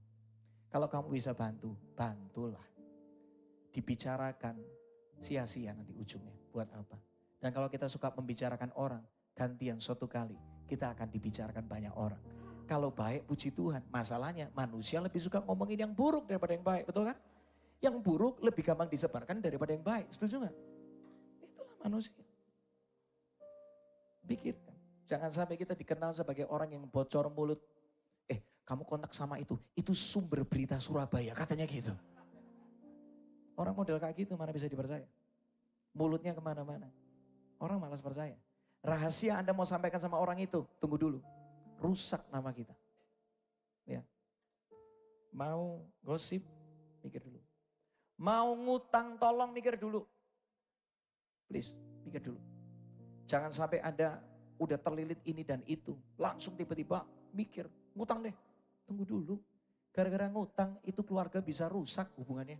Kalau kamu bisa bantu, bantulah. Dibicarakan, sia-sia nanti ujungnya. Buat apa? Dan kalau kita suka membicarakan orang, gantian suatu kali, kita akan dibicarakan banyak orang. Kalau baik, puji Tuhan. Masalahnya manusia lebih suka ngomongin yang buruk daripada yang baik, betul kan? Yang buruk lebih gampang disebarkan daripada yang baik. Setuju gak? Itulah manusia. Pikirkan. Jangan sampai kita dikenal sebagai orang yang bocor mulut. Kamu kontak sama itu sumber berita Surabaya, katanya gitu. Orang model kayak gitu mana bisa dipercaya. Mulutnya kemana-mana. Orang malas percaya. Rahasia Anda mau sampaikan sama orang itu, tunggu dulu. Rusak nama kita. Ya. Mau gosip, mikir dulu. Mau ngutang tolong mikir dulu. Please, mikir dulu. Jangan sampai Anda udah terlilit ini dan itu. Langsung tiba-tiba mikir, ngutang deh. Tunggu dulu. Gara-gara ngutang itu keluarga bisa rusak hubungannya.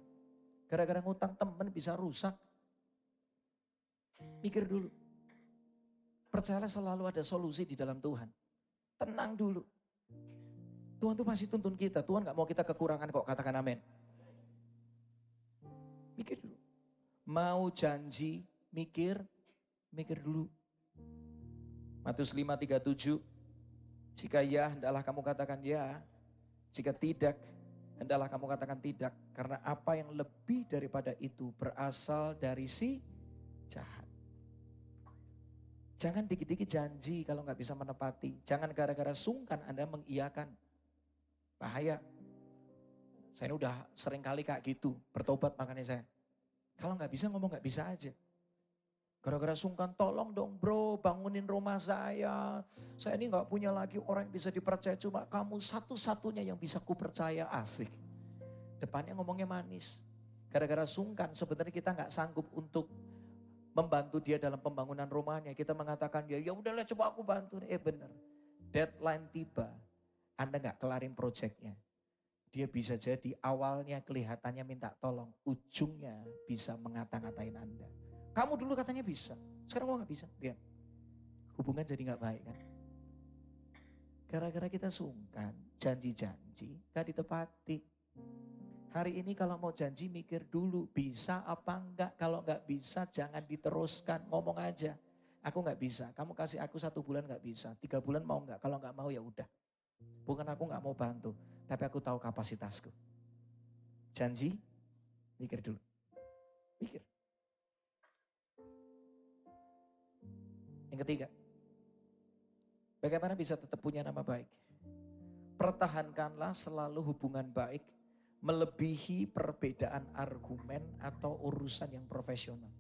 Gara-gara ngutang teman bisa rusak. Mikir dulu. Percayalah selalu ada solusi di dalam Tuhan. Tenang dulu. Tuhan tuh masih tuntun kita. Tuhan gak mau kita kekurangan kok, katakan amin. Mikir dulu. Mau janji, mikir dulu. Matius 5:37. Jika ya, hendaklah kamu katakan ya. Jika tidak, hendaklah kamu katakan tidak. Karena apa yang lebih daripada itu berasal dari si jahat. Jangan dikit-dikit janji kalau gak bisa menepati. Jangan gara-gara sungkan Anda mengiyakan. Bahaya. Saya ini udah sering kali kayak gitu. Bertobat makanya saya. Kalau gak bisa ngomong gak bisa aja. Gara-gara sungkan, tolong dong bro bangunin rumah saya. Saya ini gak punya lagi orang yang bisa dipercaya. Cuma kamu satu-satunya yang bisa kupercaya. Asik. Depannya ngomongnya manis. Gara-gara sungkan sebenarnya kita gak sanggup untuk membantu dia dalam pembangunan rumahnya. Kita mengatakan dia, ya udahlah coba aku bantu. Benar. Deadline tiba, Anda nggak kelarin proyeknya. Dia bisa jadi awalnya kelihatannya minta tolong, ujungnya bisa ngata-ngatain Anda. Kamu dulu katanya bisa, sekarang kok nggak bisa? Lihat, hubungan jadi nggak baik kan? Gara-gara kita sungkan, janji-janji gak ditepati. Hari ini kalau mau janji mikir dulu, bisa apa enggak. Kalau enggak bisa jangan diteruskan, ngomong aja. Aku enggak bisa, kamu kasih aku 1 bulan enggak bisa. 3 bulan mau enggak, kalau enggak mau ya udah. Bukan aku enggak mau bantu, tapi aku tahu kapasitasku. Janji, mikir dulu. Mikir. Yang ketiga, bagaimana bisa tetap punya nama baik? Pertahankanlah selalu hubungan baik melebihi perbedaan argumen atau urusan yang profesional.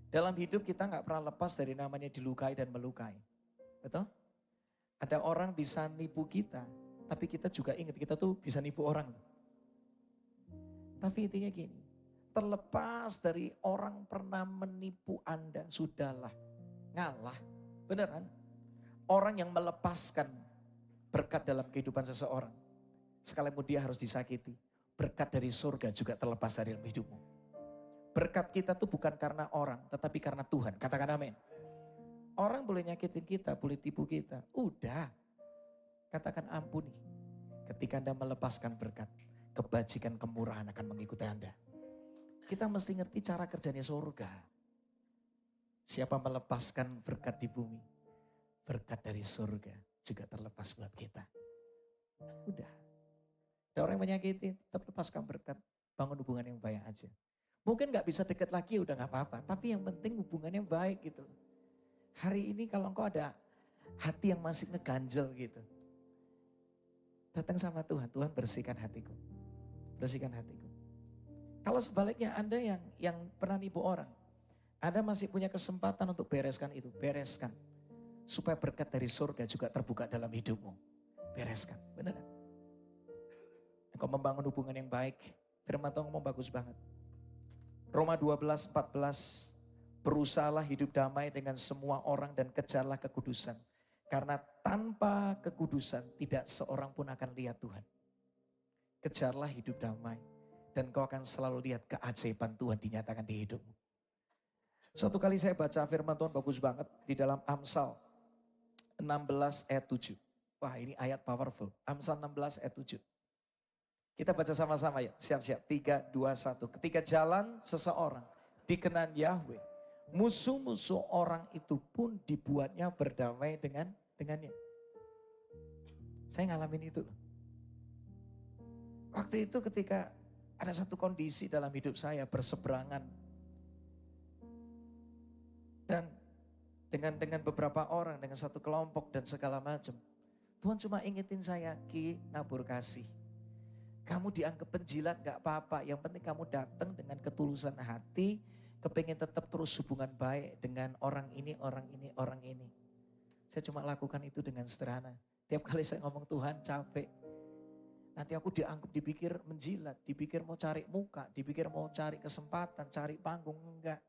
Dalam hidup kita nggak pernah lepas dari namanya dilukai dan melukai. Betul? Ada orang bisa nipu kita, tapi kita juga ingat kita tuh bisa nipu orang. Tapi intinya gini, terlepas dari orang pernah menipu Anda, sudahlah, ngalah. Beneran? Orang yang melepaskan berkat dalam kehidupan seseorang, sekalipun dia harus disakiti, berkat dari surga juga terlepas dari dalam hidupmu. Berkat kita tuh bukan karena orang, tetapi karena Tuhan. Katakan amin. Orang boleh nyakitin kita, boleh tipu kita. Udah, katakan ampuni. Ketika Anda melepaskan berkat, kebajikan, kemurahan akan mengikuti Anda. Kita mesti ngerti cara kerjanya surga. Siapa melepaskan berkat di bumi, berkat dari surga juga terlepas buat kita. Udah. Ada orang yang menyakiti, tetap lepaskan berkat. Bangun hubungan yang baik aja. Mungkin gak bisa deket lagi udah gak apa-apa. Tapi yang penting hubungannya baik gitu. Hari ini kalau engkau ada hati yang masih ngeganjel gitu. Datang sama Tuhan, Tuhan bersihkan hatiku. Bersihkan hatiku. Kalau sebaliknya Anda yang pernah nipu orang. Anda masih punya kesempatan untuk bereskan itu. Bereskan. Supaya berkat dari surga juga terbuka dalam hidupmu. Bereskan, benar kan? Engkau membangun hubungan yang baik. Firman Tuhan ngomong bagus banget. Roma 12:14. Berusahalah hidup damai dengan semua orang dan kejarlah kekudusan. Karena tanpa kekudusan tidak seorang pun akan lihat Tuhan. Kejarlah hidup damai. Dan kau akan selalu lihat keajaiban Tuhan dinyatakan di hidupmu. Suatu kali saya baca firman Tuhan bagus banget. Di dalam Amsal 16 ayat 7. Wah ini ayat powerful. Amsal 16 ayat 7. Kita baca sama-sama ya, siap-siap. 3, 2, 1. Ketika jalan seseorang dikenan Yahweh, musuh-musuh orang itu pun dibuatnya berdamai dengannya. Saya ngalamin itu loh. Waktu itu ketika ada satu kondisi dalam hidup saya berseberangan. Dan dengan beberapa orang, dengan satu kelompok dan segala macam. Tuhan cuma ingetin saya, Ki, nabur kasih. Kamu dianggap penjilat gak apa-apa. Yang penting kamu datang dengan ketulusan hati. Kepengen tetap terus hubungan baik dengan orang ini, orang ini, orang ini. Saya cuma lakukan itu dengan sederhana. Tiap kali saya ngomong Tuhan capek. Nanti aku dipikir menjilat. Dipikir mau cari muka. Dipikir mau cari kesempatan, cari panggung. Enggak.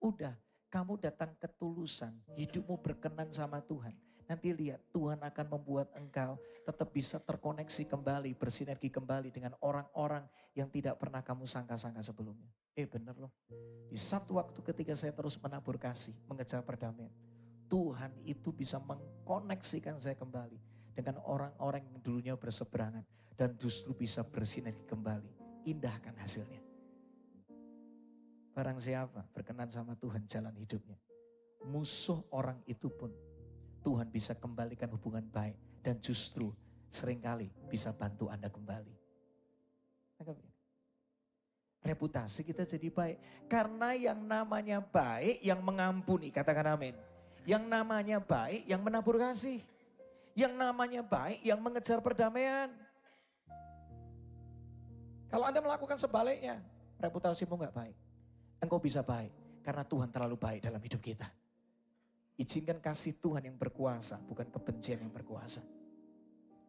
Udah, kamu datang ketulusan. Hidupmu berkenan sama Tuhan. Nanti lihat Tuhan akan membuat engkau tetap bisa terkoneksi kembali, bersinergi kembali dengan orang-orang yang tidak pernah kamu sangka-sangka sebelumnya. Bener loh. Di satu waktu ketika saya terus menabur kasih, mengejar perdamaian. Tuhan itu bisa mengkoneksikan saya kembali dengan orang-orang yang dulunya berseberangan. Dan justru bisa bersinergi kembali. Indahkan hasilnya. Barang siapa berkenan sama Tuhan jalan hidupnya. Musuh orang itu pun Tuhan bisa kembalikan hubungan baik. Dan justru seringkali bisa bantu Anda kembali. Reputasi kita jadi baik. Karena yang namanya baik yang mengampuni. Katakan amin. Yang namanya baik yang menabur kasih. Yang namanya baik yang mengejar perdamaian. Kalau Anda melakukan sebaliknya, reputasimu gak baik. Engkau bisa baik karena Tuhan terlalu baik dalam hidup kita. Izinkan kasih Tuhan yang berkuasa, bukan kebencian yang berkuasa.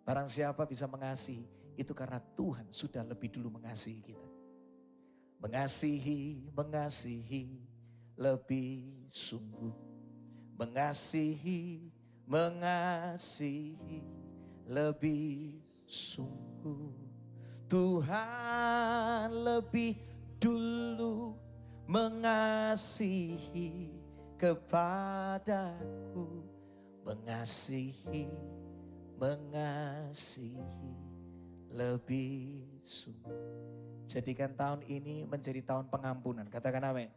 Barang siapa bisa mengasihi, itu karena Tuhan sudah lebih dulu mengasihi kita. Mengasihi, mengasihi, lebih sungguh. Mengasihi, mengasihi lebih sungguh. Tuhan lebih dulu mengasihi kepadaku. Mengasihi, mengasihi lebih sungguh. Jadikan tahun ini menjadi tahun pengampunan. Katakan amin.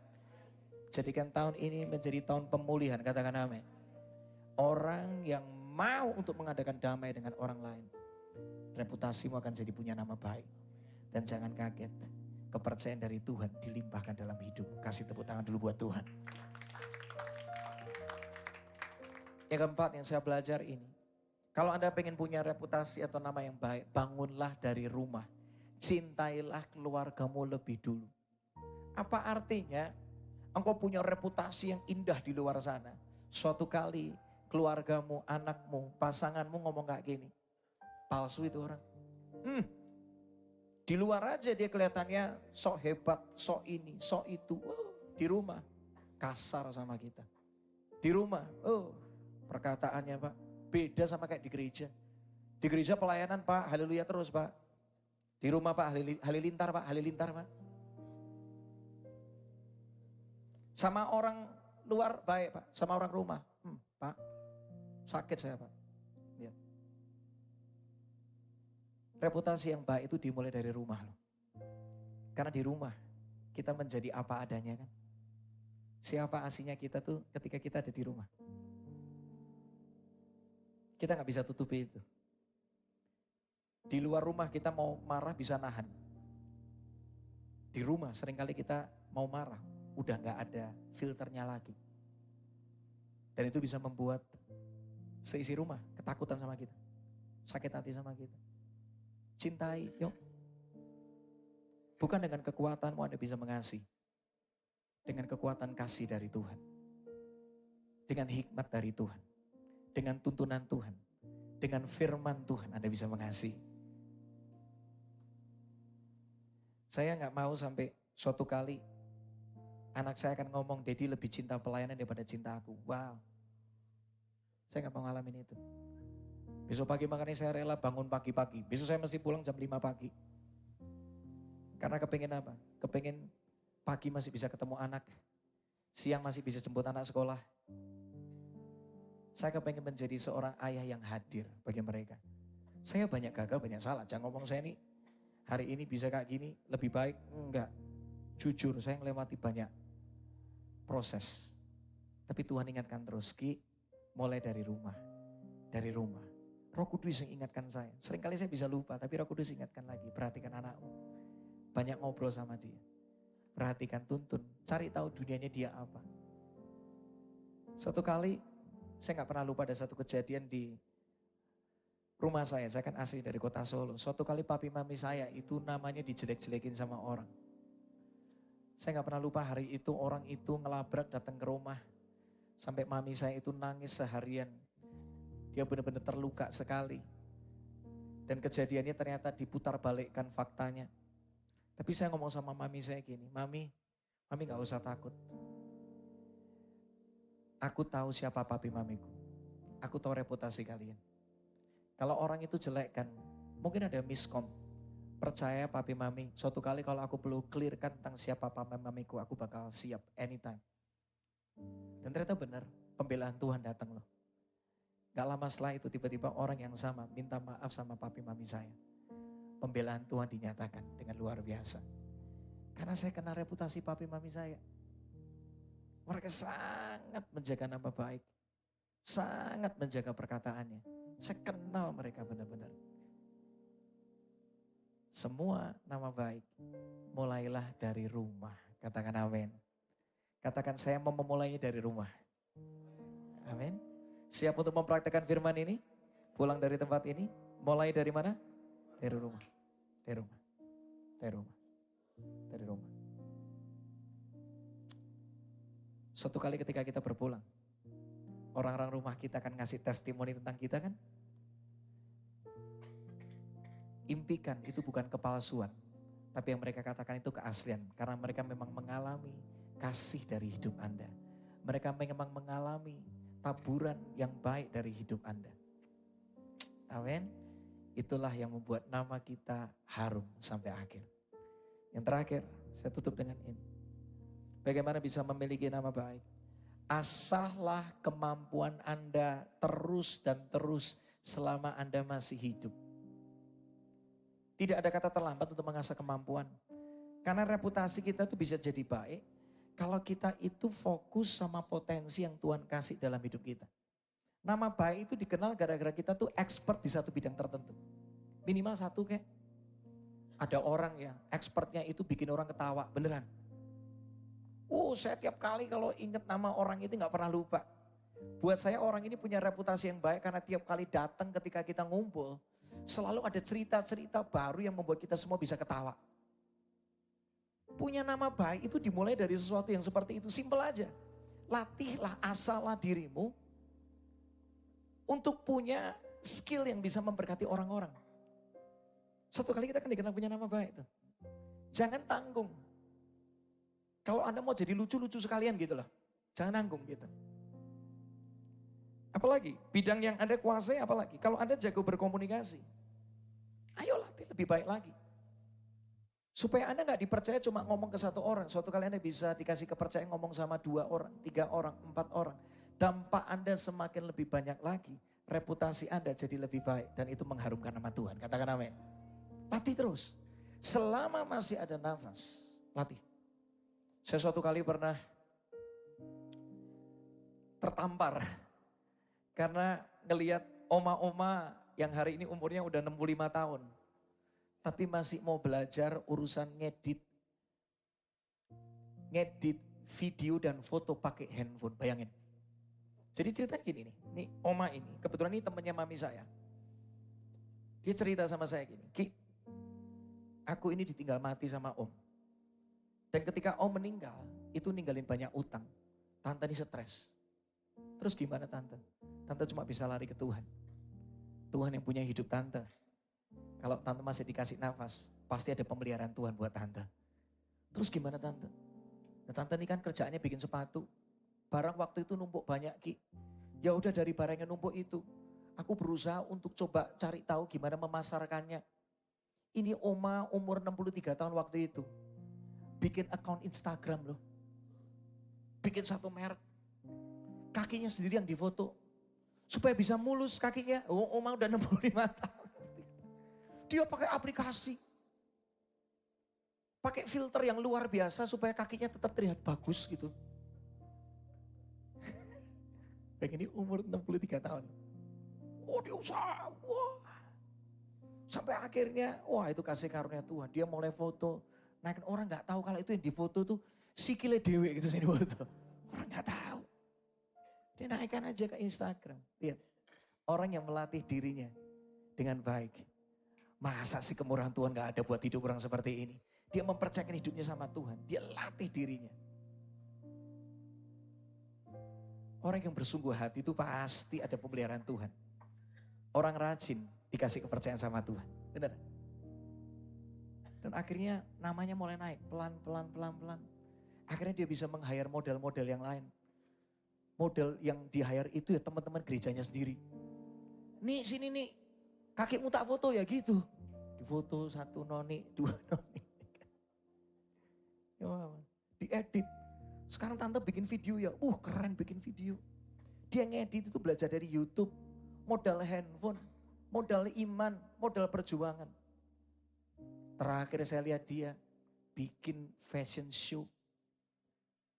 Jadikan tahun ini menjadi tahun pemulihan. Katakan amin. Orang yang mau untuk mengadakan damai dengan orang lain, reputasimu akan jadi punya nama baik. Dan jangan kaget, kepercayaan dari Tuhan dilimpahkan dalam hidup. Kasih tepuk tangan dulu buat Tuhan. Yang keempat yang saya belajar ini, kalau Anda pengen punya reputasi atau nama yang baik, bangunlah dari rumah. Cintailah keluargamu lebih dulu. Apa artinya? Engkau punya reputasi yang indah di luar sana. Suatu kali keluargamu, anakmu, pasanganmu ngomong kayak gini. Palsu itu orang. Di luar aja dia kelihatannya sok hebat, sok ini, sok itu. Di rumah kasar sama kita. Di rumah, perkataannya Pak beda sama kayak di gereja. Di gereja pelayanan Pak, haleluya terus Pak. Di rumah Pak, halilintar Pak, halilintar Pak. Sama orang luar baik Pak, sama orang rumah. Pak, sakit saya Pak. Ya. Reputasi yang baik itu dimulai dari rumah loh. Karena di rumah kita menjadi apa adanya kan. Siapa aslinya kita tuh ketika kita ada di rumah. Kita gak bisa tutupi itu. Di luar rumah kita mau marah bisa nahan. Di rumah seringkali kita mau marah, udah gak ada filternya lagi. Dan itu bisa membuat seisi rumah ketakutan sama kita. Sakit hati sama kita. Cintai, yuk. Bukan dengan kekuatanmu Anda bisa mengasihi. Dengan kekuatan kasih dari Tuhan. Dengan hikmat dari Tuhan. Dengan tuntunan Tuhan. Dengan firman Tuhan Anda bisa mengasihi. Saya gak mau sampai suatu kali anak saya akan ngomong, Daddy lebih cinta pelayanan daripada cinta aku. Wow. Saya gak mau ngalamin itu. Besok pagi makanya saya rela bangun pagi-pagi. Besok saya mesti pulang jam 5 pagi. Karena kepengen apa? Kepengen pagi masih bisa ketemu anak. Siang masih bisa jemput anak sekolah. Saya kepengen menjadi seorang ayah yang hadir bagi mereka. Saya banyak gagal, banyak salah. Jangan ngomong saya nih hari ini bisa kayak gini, lebih baik. Enggak. Jujur saya melewati banyak proses. Tapi Tuhan ingatkan terus, Ki, mulai dari rumah. Dari rumah. Roh Kudus yang ingatkan saya. Seringkali saya bisa lupa, tapi Roh Kudus ingatkan lagi. Perhatikan anakmu. Banyak ngobrol sama dia. Perhatikan, tuntun. Cari tahu dunianya dia apa. Suatu kali, saya gak pernah lupa ada satu kejadian di rumah saya. Saya kan asli dari kota Solo. Suatu kali papi mami saya itu namanya dijelek-jelekin sama orang. Saya gak pernah lupa hari itu orang itu ngelabrak datang ke rumah. Sampai mami saya itu nangis seharian. Dia benar-benar terluka sekali. Dan kejadiannya ternyata diputar balikkan faktanya. Tapi saya ngomong sama mami saya gini, Mami gak usah takut. Aku tahu siapa papi mamiku. Aku tahu reputasi kalian. Kalau orang itu jelek kan, mungkin ada miskom. Percaya papi mami, suatu kali kalau aku perlu clearkan tentang siapa papi mamiku, aku bakal siap anytime. Dan ternyata benar, pembelaan Tuhan datang loh. Gak lama setelah itu tiba-tiba orang yang sama minta maaf sama papi mami saya. Pembelaan Tuhan dinyatakan dengan luar biasa. Karena saya kenal reputasi papi mami saya. Mereka sangat menjaga nama baik. Sangat menjaga perkataannya. Saya kenal mereka benar-benar. Semua nama baik mulailah dari rumah. Katakan amin. Katakan saya mau memulainya dari rumah. Amin. Siap untuk mempraktekkan firman ini? Pulang dari tempat ini? Mulai dari mana? Dari rumah. Dari rumah. Dari rumah. Dari rumah. Suatu kali ketika kita berpulang, orang-orang rumah kita akan ngasih testimoni tentang kita kan? Impikan itu bukan kepalsuan, tapi yang mereka katakan itu keaslian. Karena mereka memang mengalami kasih dari hidup Anda. Mereka memang mengalami taburan yang baik dari hidup Anda. Amin. Itulah yang membuat nama kita harum sampai akhir. Yang terakhir, saya tutup dengan ini. Bagaimana bisa memiliki nama baik? Asahlah kemampuan Anda terus dan terus selama Anda masih hidup. Tidak ada kata terlambat untuk mengasah kemampuan. Karena reputasi kita itu bisa jadi baik kalau kita itu fokus sama potensi yang Tuhan kasih dalam hidup kita. Nama baik itu dikenal gara-gara kita tuh expert di satu bidang tertentu. Minimal satu kayak. Ada orang ya, expertnya itu bikin orang ketawa, beneran. Saya tiap kali kalau ingat nama orang itu gak pernah lupa. Buat saya orang ini punya reputasi yang baik karena tiap kali datang ketika kita ngumpul, selalu ada cerita-cerita baru yang membuat kita semua bisa ketawa. Punya nama baik itu dimulai dari sesuatu yang seperti itu, simpel aja. Latihlah, asahlah dirimu untuk punya skill yang bisa memberkati orang-orang. Satu kali kita kan dikenal punya nama baik tuh. Jangan tanggung. Kalau Anda mau jadi lucu-lucu sekalian gitu loh. Jangan nanggung gitu. Apalagi bidang yang Anda kuasai apalagi. Kalau Anda jago berkomunikasi. Ayo latih lebih baik lagi. Supaya Anda gak dipercaya cuma ngomong ke satu orang. Suatu kali Anda bisa dikasih kepercayaan ngomong sama 2 orang, 3 orang, 4 orang. Dampak Anda semakin lebih banyak lagi. Reputasi Anda jadi lebih baik. Dan itu mengharumkan nama Tuhan. Katakan amin. Latih terus. Selama masih ada nafas, latih. Saya suatu kali pernah tertampar. Karena ngelihat oma-oma yang hari ini umurnya udah 65 tahun. Tapi masih mau belajar urusan ngedit video dan foto pakai handphone, bayangin. Jadi ceritanya gini nih oma ini, kebetulan ini temannya mami saya. Dia cerita sama saya gini, Ki, aku ini ditinggal mati sama om. Dan ketika om meninggal, itu ninggalin banyak utang. Tante ini stres. Terus gimana tante? Tante cuma bisa lari ke Tuhan. Tuhan yang punya hidup tante. Kalau tante masih dikasih nafas, pasti ada pemeliharaan Tuhan buat tante. Terus gimana tante? Nah, tante ini kan kerjaannya bikin sepatu. Barang waktu itu numpuk banyak Ki. Ya udah dari barang yang numpuk itu, aku berusaha untuk coba cari tahu gimana memasarkannya. Ini oma umur 63 tahun waktu itu. Bikin akun Instagram loh. Bikin satu merek. Kakinya sendiri yang difoto. Supaya bisa mulus kakinya. Oma udah 65 tahun. Dia pakai aplikasi. Pakai filter yang luar biasa supaya kakinya tetap terlihat bagus gitu. Kayak ini umur 63 tahun. Dia usaha. Sampai akhirnya, itu kasih karunia Tuhan. Dia mulai foto. Naikin orang gak tahu kalau itu yang difoto tuh sikile dewe gitu sini foto. Orang gak tahu. Dia naikkan aja ke Instagram. Lihat. Orang yang melatih dirinya dengan baik. Masa sih kemurahan Tuhan gak ada buat hidup orang seperti ini. Dia mempercayakan hidupnya sama Tuhan. Dia latih dirinya. Orang yang bersungguh hati itu pasti ada pemeliharaan Tuhan. Orang rajin dikasih kepercayaan sama Tuhan. Benar? Dan akhirnya namanya mulai naik. Pelan. Akhirnya dia bisa meng-hire model-model yang lain. Model yang di-hire itu ya teman-teman gerejanya sendiri. Nih sini nih. Kakimu tak foto ya gitu. Difoto 1 noni, 2 noni. Diedit. Sekarang tante bikin video ya. Keren bikin video. Dia ngedit itu belajar dari YouTube. Modal handphone. Modal iman. Modal perjuangan. Terakhir saya lihat dia bikin fashion show.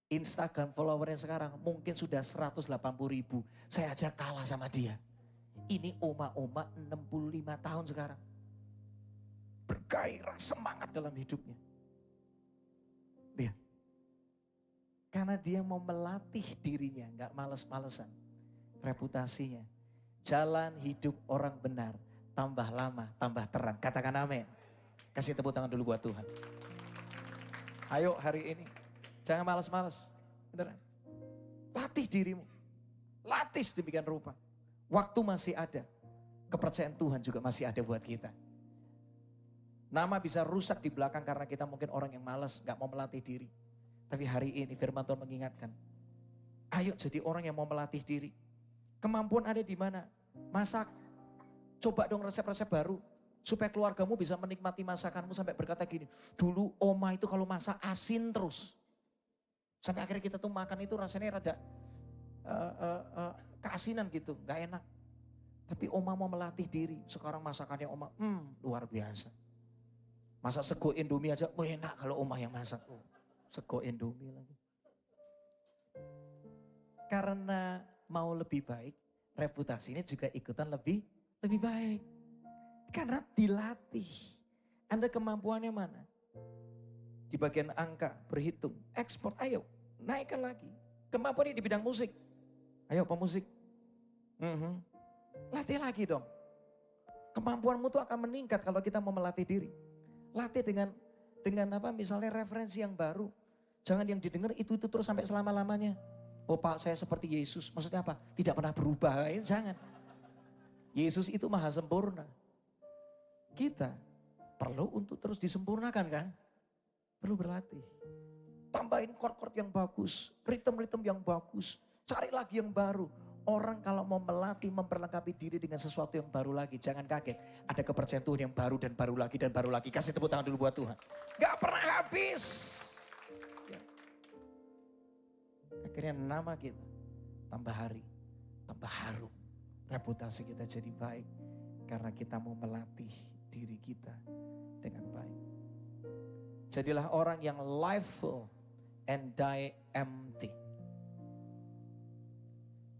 Instagram followernya sekarang mungkin sudah 180.000. Saya aja kalah sama dia. Ini oma-oma 65 tahun sekarang. Bergairah, semangat dalam hidupnya. Lihat. Karena dia mau melatih dirinya, gak males-malesan. Reputasinya. Jalan hidup orang benar. Tambah lama, tambah terang. Katakan amin. Kasih tepuk tangan dulu buat Tuhan. Ayo hari ini. Jangan males-males. Beneran. Latih dirimu. Latih sedemikian rupa. Waktu masih ada. Kepercayaan Tuhan juga masih ada buat kita. Nama bisa rusak di belakang karena kita mungkin orang yang malas, gak mau melatih diri. Tapi hari ini firman Tuhan mengingatkan, ayo jadi orang yang mau melatih diri. Kemampuan ada di mana? Masak. Coba dong resep-resep baru. Supaya keluargamu bisa menikmati masakanmu sampai berkata gini, dulu oma itu kalau masak asin terus. Sampai akhirnya kita tuh makan itu rasanya rada keasinan gitu, gak enak. Tapi oma mau melatih diri, sekarang masakannya oma, luar biasa. Masak sego Indomie aja, enak kalau oma yang masak. Sego Indomie lagi. Karena mau lebih baik, reputasinya juga ikutan lebih baik. Karena dilatih. Anda kemampuannya mana? Di bagian angka, berhitung, ekspor, ayo naikkan lagi. Kemampuannya di bidang musik. Ayo pemusik. Latih lagi dong. Kemampuanmu tuh akan meningkat kalau kita mau melatih diri. Latih dengan apa? Misalnya referensi yang baru. Jangan yang didengar itu terus sampai selama-lamanya. Oh Pak, saya seperti Yesus. Maksudnya apa? Tidak pernah berubah. Jangan. Yesus itu maha sempurna. Kita perlu untuk terus disempurnakan kan? Perlu berlatih. Tambahin chord-chord yang bagus. Ritme-ritme yang bagus. Cari lagi yang baru. Orang kalau mau melatih, memperlengkapi diri dengan sesuatu yang baru lagi. Jangan kaget. Ada kepercayaan Tuhan yang baru dan baru lagi dan baru lagi. Kasih tepuk tangan dulu buat Tuhan. Gak pernah habis. Ya. Akhirnya nama kita tambah hari, tambah harum. Reputasi kita jadi baik. Karena kita mau melatih diri kita dengan baik. Jadilah orang yang life full and die empty.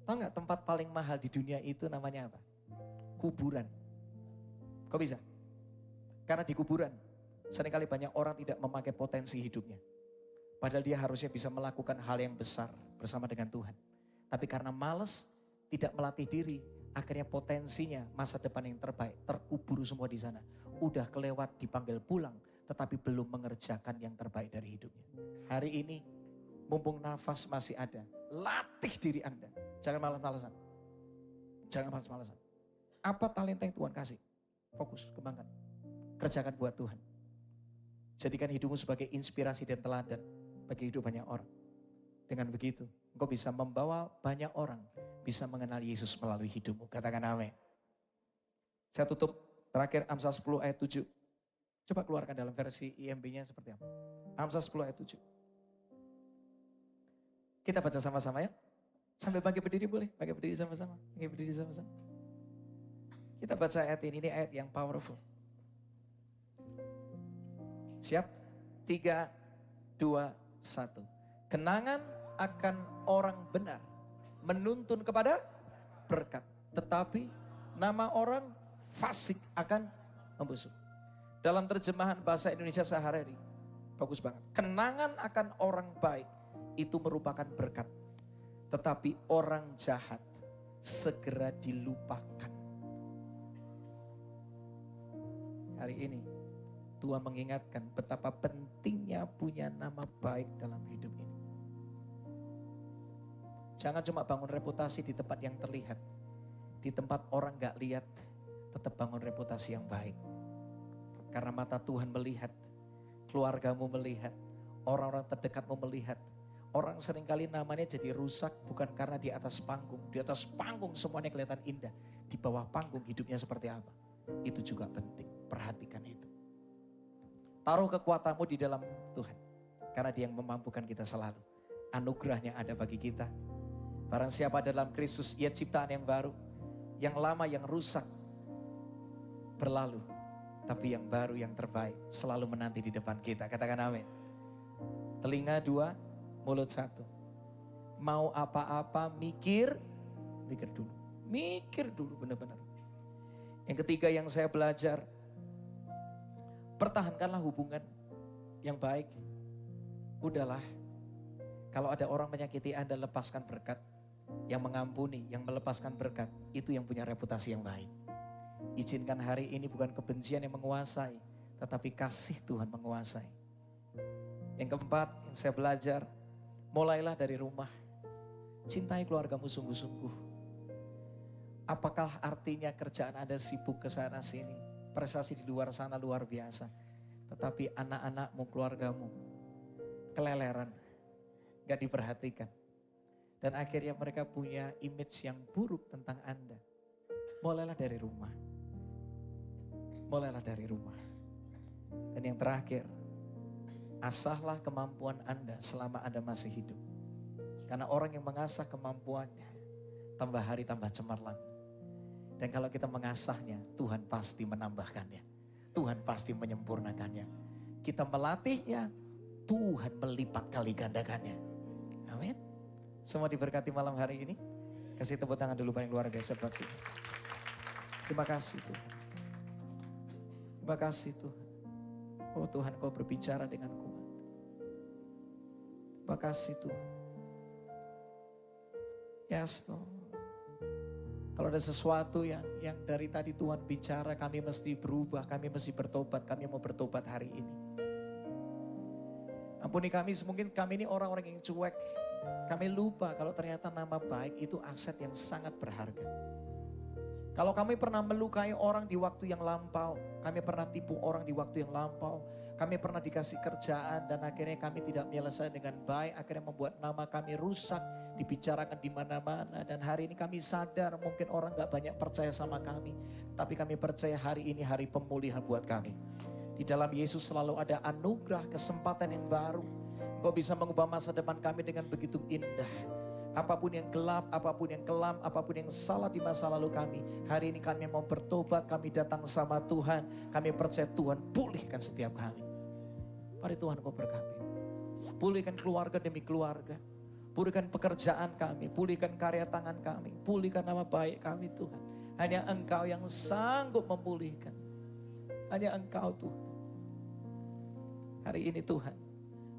Tahu gak tempat paling mahal di dunia itu namanya apa? Kuburan. Kok bisa? Karena di kuburan seringkali banyak orang tidak memakai potensi hidupnya. Padahal dia harusnya bisa melakukan hal yang besar bersama dengan Tuhan. Tapi karena malas, tidak melatih diri, akhirnya potensinya masa depan yang terbaik terkubur semua di sana. Udah kelewat dipanggil pulang, tetapi belum mengerjakan yang terbaik dari hidupnya. Hari ini, mumpung nafas masih ada, latih diri Anda. Jangan malas-malasan. Jangan malas-malasan. Apa talenta yang Tuhan kasih? Fokus, kembangkan. Kerjakan buat Tuhan. Jadikan hidupmu sebagai inspirasi dan teladan bagi hidup banyak orang. Dengan begitu, engkau bisa membawa banyak orang bisa mengenal Yesus melalui hidupmu. Katakan amin. Saya tutup terakhir Amsal 10 ayat 7. Coba keluarkan dalam versi IMB-nya seperti apa. Amsal 10 ayat 7. Kita baca sama-sama ya. Sambil bangkit berdiri boleh? Bangkit berdiri sama-sama. Bangkit berdiri sama-sama. Kita baca ayat ini ayat yang powerful. Siap? 3, 2, 1. Kenangan akan orang benar menuntun kepada berkat. Tetapi nama orang fasik akan membusuk. Dalam terjemahan bahasa Indonesia sehari-hari. Bagus banget. Kenangan akan orang baik itu merupakan berkat. Tetapi orang jahat segera dilupakan. Hari ini Tuhan mengingatkan betapa pentingnya punya nama baik dalam hidup ini. Jangan cuma bangun reputasi di tempat yang terlihat. Di tempat orang gak lihat, tetap bangun reputasi yang baik. Karena mata Tuhan melihat, keluargamu melihat, orang-orang terdekatmu melihat. Orang seringkali namanya jadi rusak bukan karena di atas panggung. Di atas panggung semuanya kelihatan indah. Di bawah panggung hidupnya seperti apa. Itu juga penting, perhatikan itu. Taruh kekuatanmu di dalam Tuhan. Karena Dia yang memampukan kita selalu. Anugerahnya ada bagi kita. Barang siapa dalam Kristus, ia ciptaan yang baru. Yang lama, yang rusak berlalu. Tapi yang baru, yang terbaik selalu menanti di depan kita. Katakan amin. Telinga 2, mulut 1. Mau apa-apa mikir dulu. Mikir dulu benar-benar. Yang ketiga yang saya belajar, pertahankanlah hubungan yang baik. Udahlah, kalau ada orang menyakiti Anda, lepaskan berkat. Yang mengampuni, yang melepaskan berkat, itu yang punya reputasi yang baik. Izinkan hari ini bukan kebencian yang menguasai, tetapi kasih Tuhan menguasai. Yang keempat yang saya belajar, mulailah dari rumah. Cintai keluargamu sungguh-sungguh. Apakah artinya kerjaan Anda sibuk ke sana sini, prestasi di luar sana luar biasa, tetapi anak-anakmu, keluargamu keleleran,
gak diperhatikan. Dan akhirnya mereka punya image yang buruk tentang Anda. Mulailah dari rumah. Mulailah dari rumah. Dan yang terakhir, asahlah kemampuan Anda selama Anda masih hidup. Karena orang yang mengasah kemampuannya, tambah hari tambah cemerlang. Dan kalau kita mengasahnya, Tuhan pasti menambahkannya. Tuhan pasti menyempurnakannya. Kita melatihnya, Tuhan melipat kali gandakannya. Amin. Semua diberkati malam hari ini. Kasih tepuk tangan dulu paling luar biasa buat Tuhan. Terima kasih Tuhan. Terima kasih Tuhan. Oh Tuhan, Kau berbicara dengan kuat. Terima kasih Tuhan. Yes Lord. Kalau ada sesuatu yang dari tadi Tuhan bicara, kami mesti berubah, kami mesti bertobat, kami mau bertobat hari ini. Ampuni kami, mungkin kami ini orang-orang yang cuek. Kami lupa kalau ternyata nama baik itu aset yang sangat berharga. Kalau kami pernah melukai orang di waktu yang lampau, kami pernah tipu orang di waktu yang lampau, kami pernah dikasih kerjaan dan akhirnya kami tidak menyelesaikan dengan baik, akhirnya membuat nama kami rusak, dibicarakan di mana-mana. Dan hari ini kami sadar mungkin orang gak banyak percaya sama kami, tapi kami percaya hari ini hari pemulihan buat kami. Di dalam Yesus selalu ada anugerah, kesempatan yang baru. Engkau bisa mengubah masa depan kami dengan begitu indah. Apapun yang gelap, apapun yang kelam, apapun yang salah di masa lalu kami, hari ini kami mau bertobat, kami datang sama Tuhan. Kami percaya Tuhan pulihkan setiap kami. Mari Tuhan Kau berkati. Pulihkan keluarga demi keluarga. Pulihkan pekerjaan kami, pulihkan karya tangan kami, pulihkan nama baik kami Tuhan. Hanya Engkau yang sanggup memulihkan. Hanya Engkau Tuhan. Hari ini Tuhan,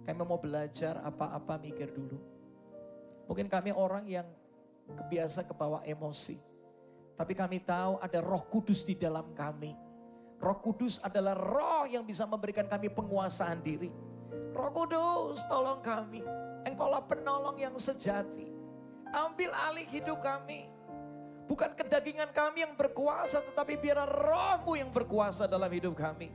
kami mau belajar apa-apa mikir dulu. Mungkin kami orang yang kebiasa kebawa emosi. Tapi kami tahu ada Roh Kudus di dalam kami. Roh Kudus adalah roh yang bisa memberikan kami penguasaan diri. Roh Kudus tolong kami. Engkaulah penolong yang sejati. Ambil alih hidup kami. Bukan kedagingan kami yang berkuasa, tetapi biar rohmu yang berkuasa dalam hidup kami.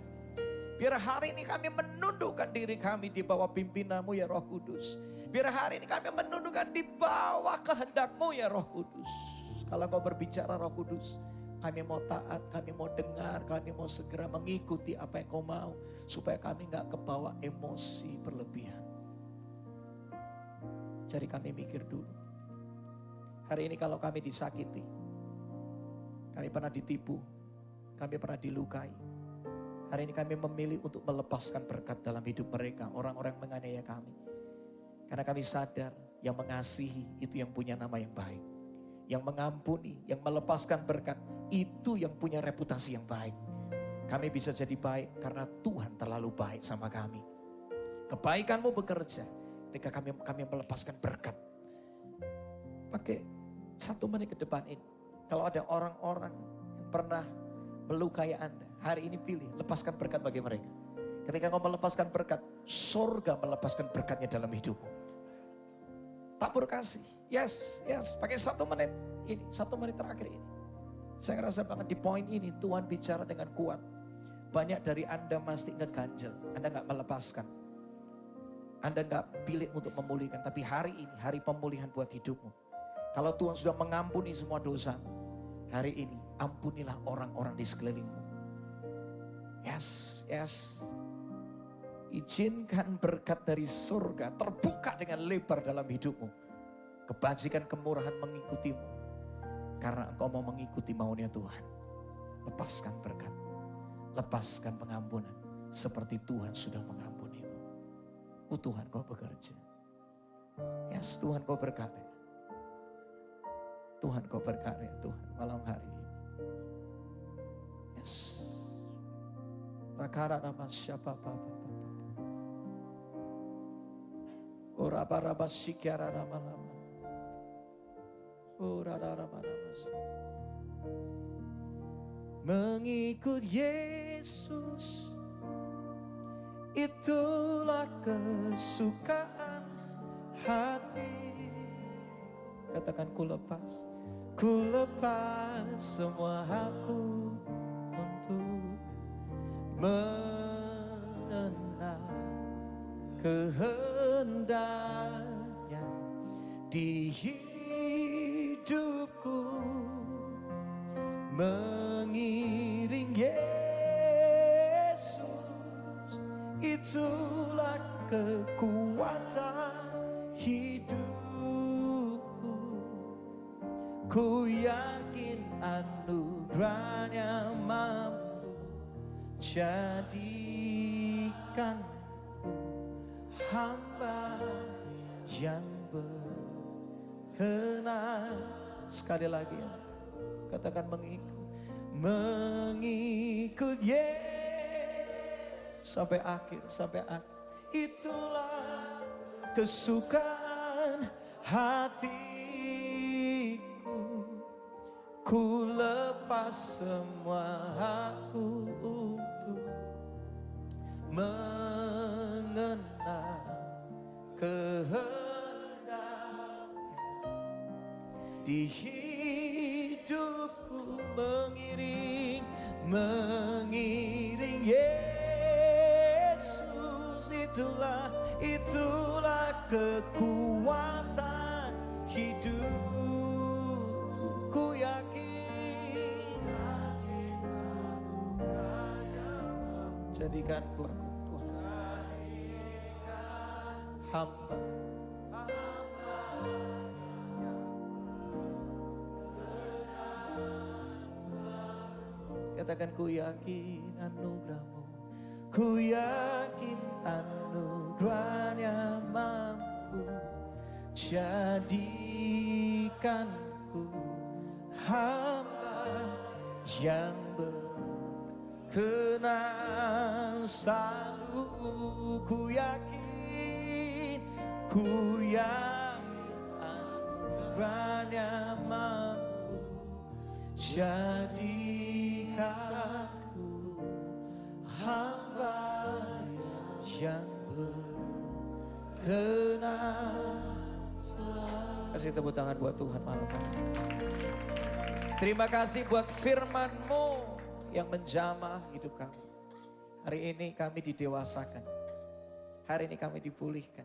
Biar hari ini kami menundukkan diri kami di bawah pimpinanmu ya Roh Kudus. Biar hari ini kami menundukkan di bawah kehendakmu ya Roh Kudus. Kalau Kau berbicara Roh Kudus, kami mau taat, kami mau dengar, kami mau segera mengikuti apa yang Kau mau. Supaya kami gak kebawa emosi berlebihan. Jadi kami mikir dulu. Hari ini kalau kami disakiti, kami pernah ditipu, kami pernah dilukai. Hari ini kami memilih untuk melepaskan berkat dalam hidup mereka, orang-orang yang menganiaya kami. Karena kami sadar yang mengasihi itu yang punya nama yang baik. Yang mengampuni, yang melepaskan berkat, itu yang punya reputasi yang baik. Kami bisa jadi baik karena Tuhan terlalu baik sama kami. Kebaikan-Mu bekerja ketika kami melepaskan berkat. Pakai 1 menit ke depan ini. Kalau ada orang-orang yang pernah melukai Anda, hari ini pilih, lepaskan berkat bagi mereka. Ketika kau melepaskan berkat, surga melepaskan berkatnya dalam hidupmu. Tabur kasih, yes, pakai 1 menit ini, 1 menit terakhir ini. Saya ngerasa banget di poin ini Tuhan bicara dengan kuat. Banyak dari Anda masih ngeganjel, Anda gak melepaskan. Anda gak pilih untuk memulihkan, tapi hari ini, hari pemulihan buat hidupmu. Kalau Tuhan sudah mengampuni semua dosa, hari ini ampunilah orang-orang di sekelilingmu. Yes. Izinkan berkat dari surga terbuka dengan lebar dalam hidupmu. Kebajikan kemurahan mengikutimu. Karena engkau mau mengikuti maunya Tuhan. Lepaskan berkat. Lepaskan pengampunan. Seperti Tuhan sudah mengampunimu. Tuhan Kau bekerja. Yes, Tuhan Kau berkarya. Tuhan Kau berkarya Tuhan malam hari ini. Yes. Rakara nama siapa Bapak. Ora baraba sikiara nama-nama. Ora nama-nama. Mengikut Yesus itulah kesukaan hati. Katakan ku lepas semua hakku untuk mengenal kehendak di hidupku, mengiring Yesus, itulah kekuatan hidupku. Ku yakin anugerahnya mampu jadikanku hamba yang berkenan. Sekali lagi ya, katakan mengikut Yesus sampai akhir, itulah kesukaan hatiku. Ku lepas semua hakku untuk mengenal kehendak di hidupku, mengiring Yesus, itulah kekuatan hidupku. Ku yakin jadikanku aku Tuhan hamba. Katakan ku yakin anugerahmu, ku yakin anugerahnya mampu jadikanku hamba yang berkenan. Selalu ku yakin anugerahnya mampu jadikanku hamba yang berkenan. Kasih tepuk tangan buat Tuhan malam ini. Terima kasih buat firman-Mu yang menjamah hidup kami. Hari ini kami didewasakan. Hari ini kami dipulihkan.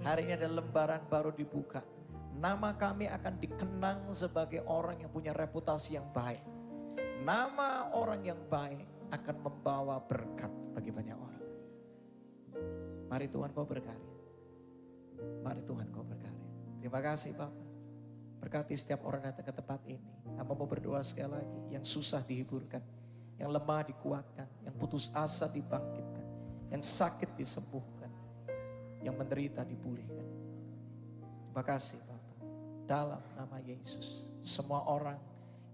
Hari ini ada lembaran baru dibuka. Nama kami akan dikenang sebagai orang yang punya reputasi yang baik. Nama orang yang baik akan membawa berkat bagi banyak orang. Mari Tuhan Kau berkarya. Mari Tuhan Kau berkarya. Terima kasih Bapak. Berkati setiap orang datang ke tempat ini. Hamba mau berdoa sekali lagi. Yang susah dihiburkan. Yang lemah dikuatkan. Yang putus asa dibangkitkan. Yang sakit disembuhkan. Yang menderita dipulihkan. Terima kasih Bapak. Dalam nama Yesus. Semua orang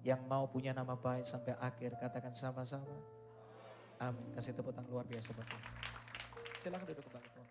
yang mau punya nama baik sampai akhir. Katakan sama-sama. Amin. Kasih tepuk tangan luar biasa buat Tuhan. Silakan duduk kembali Tuhan.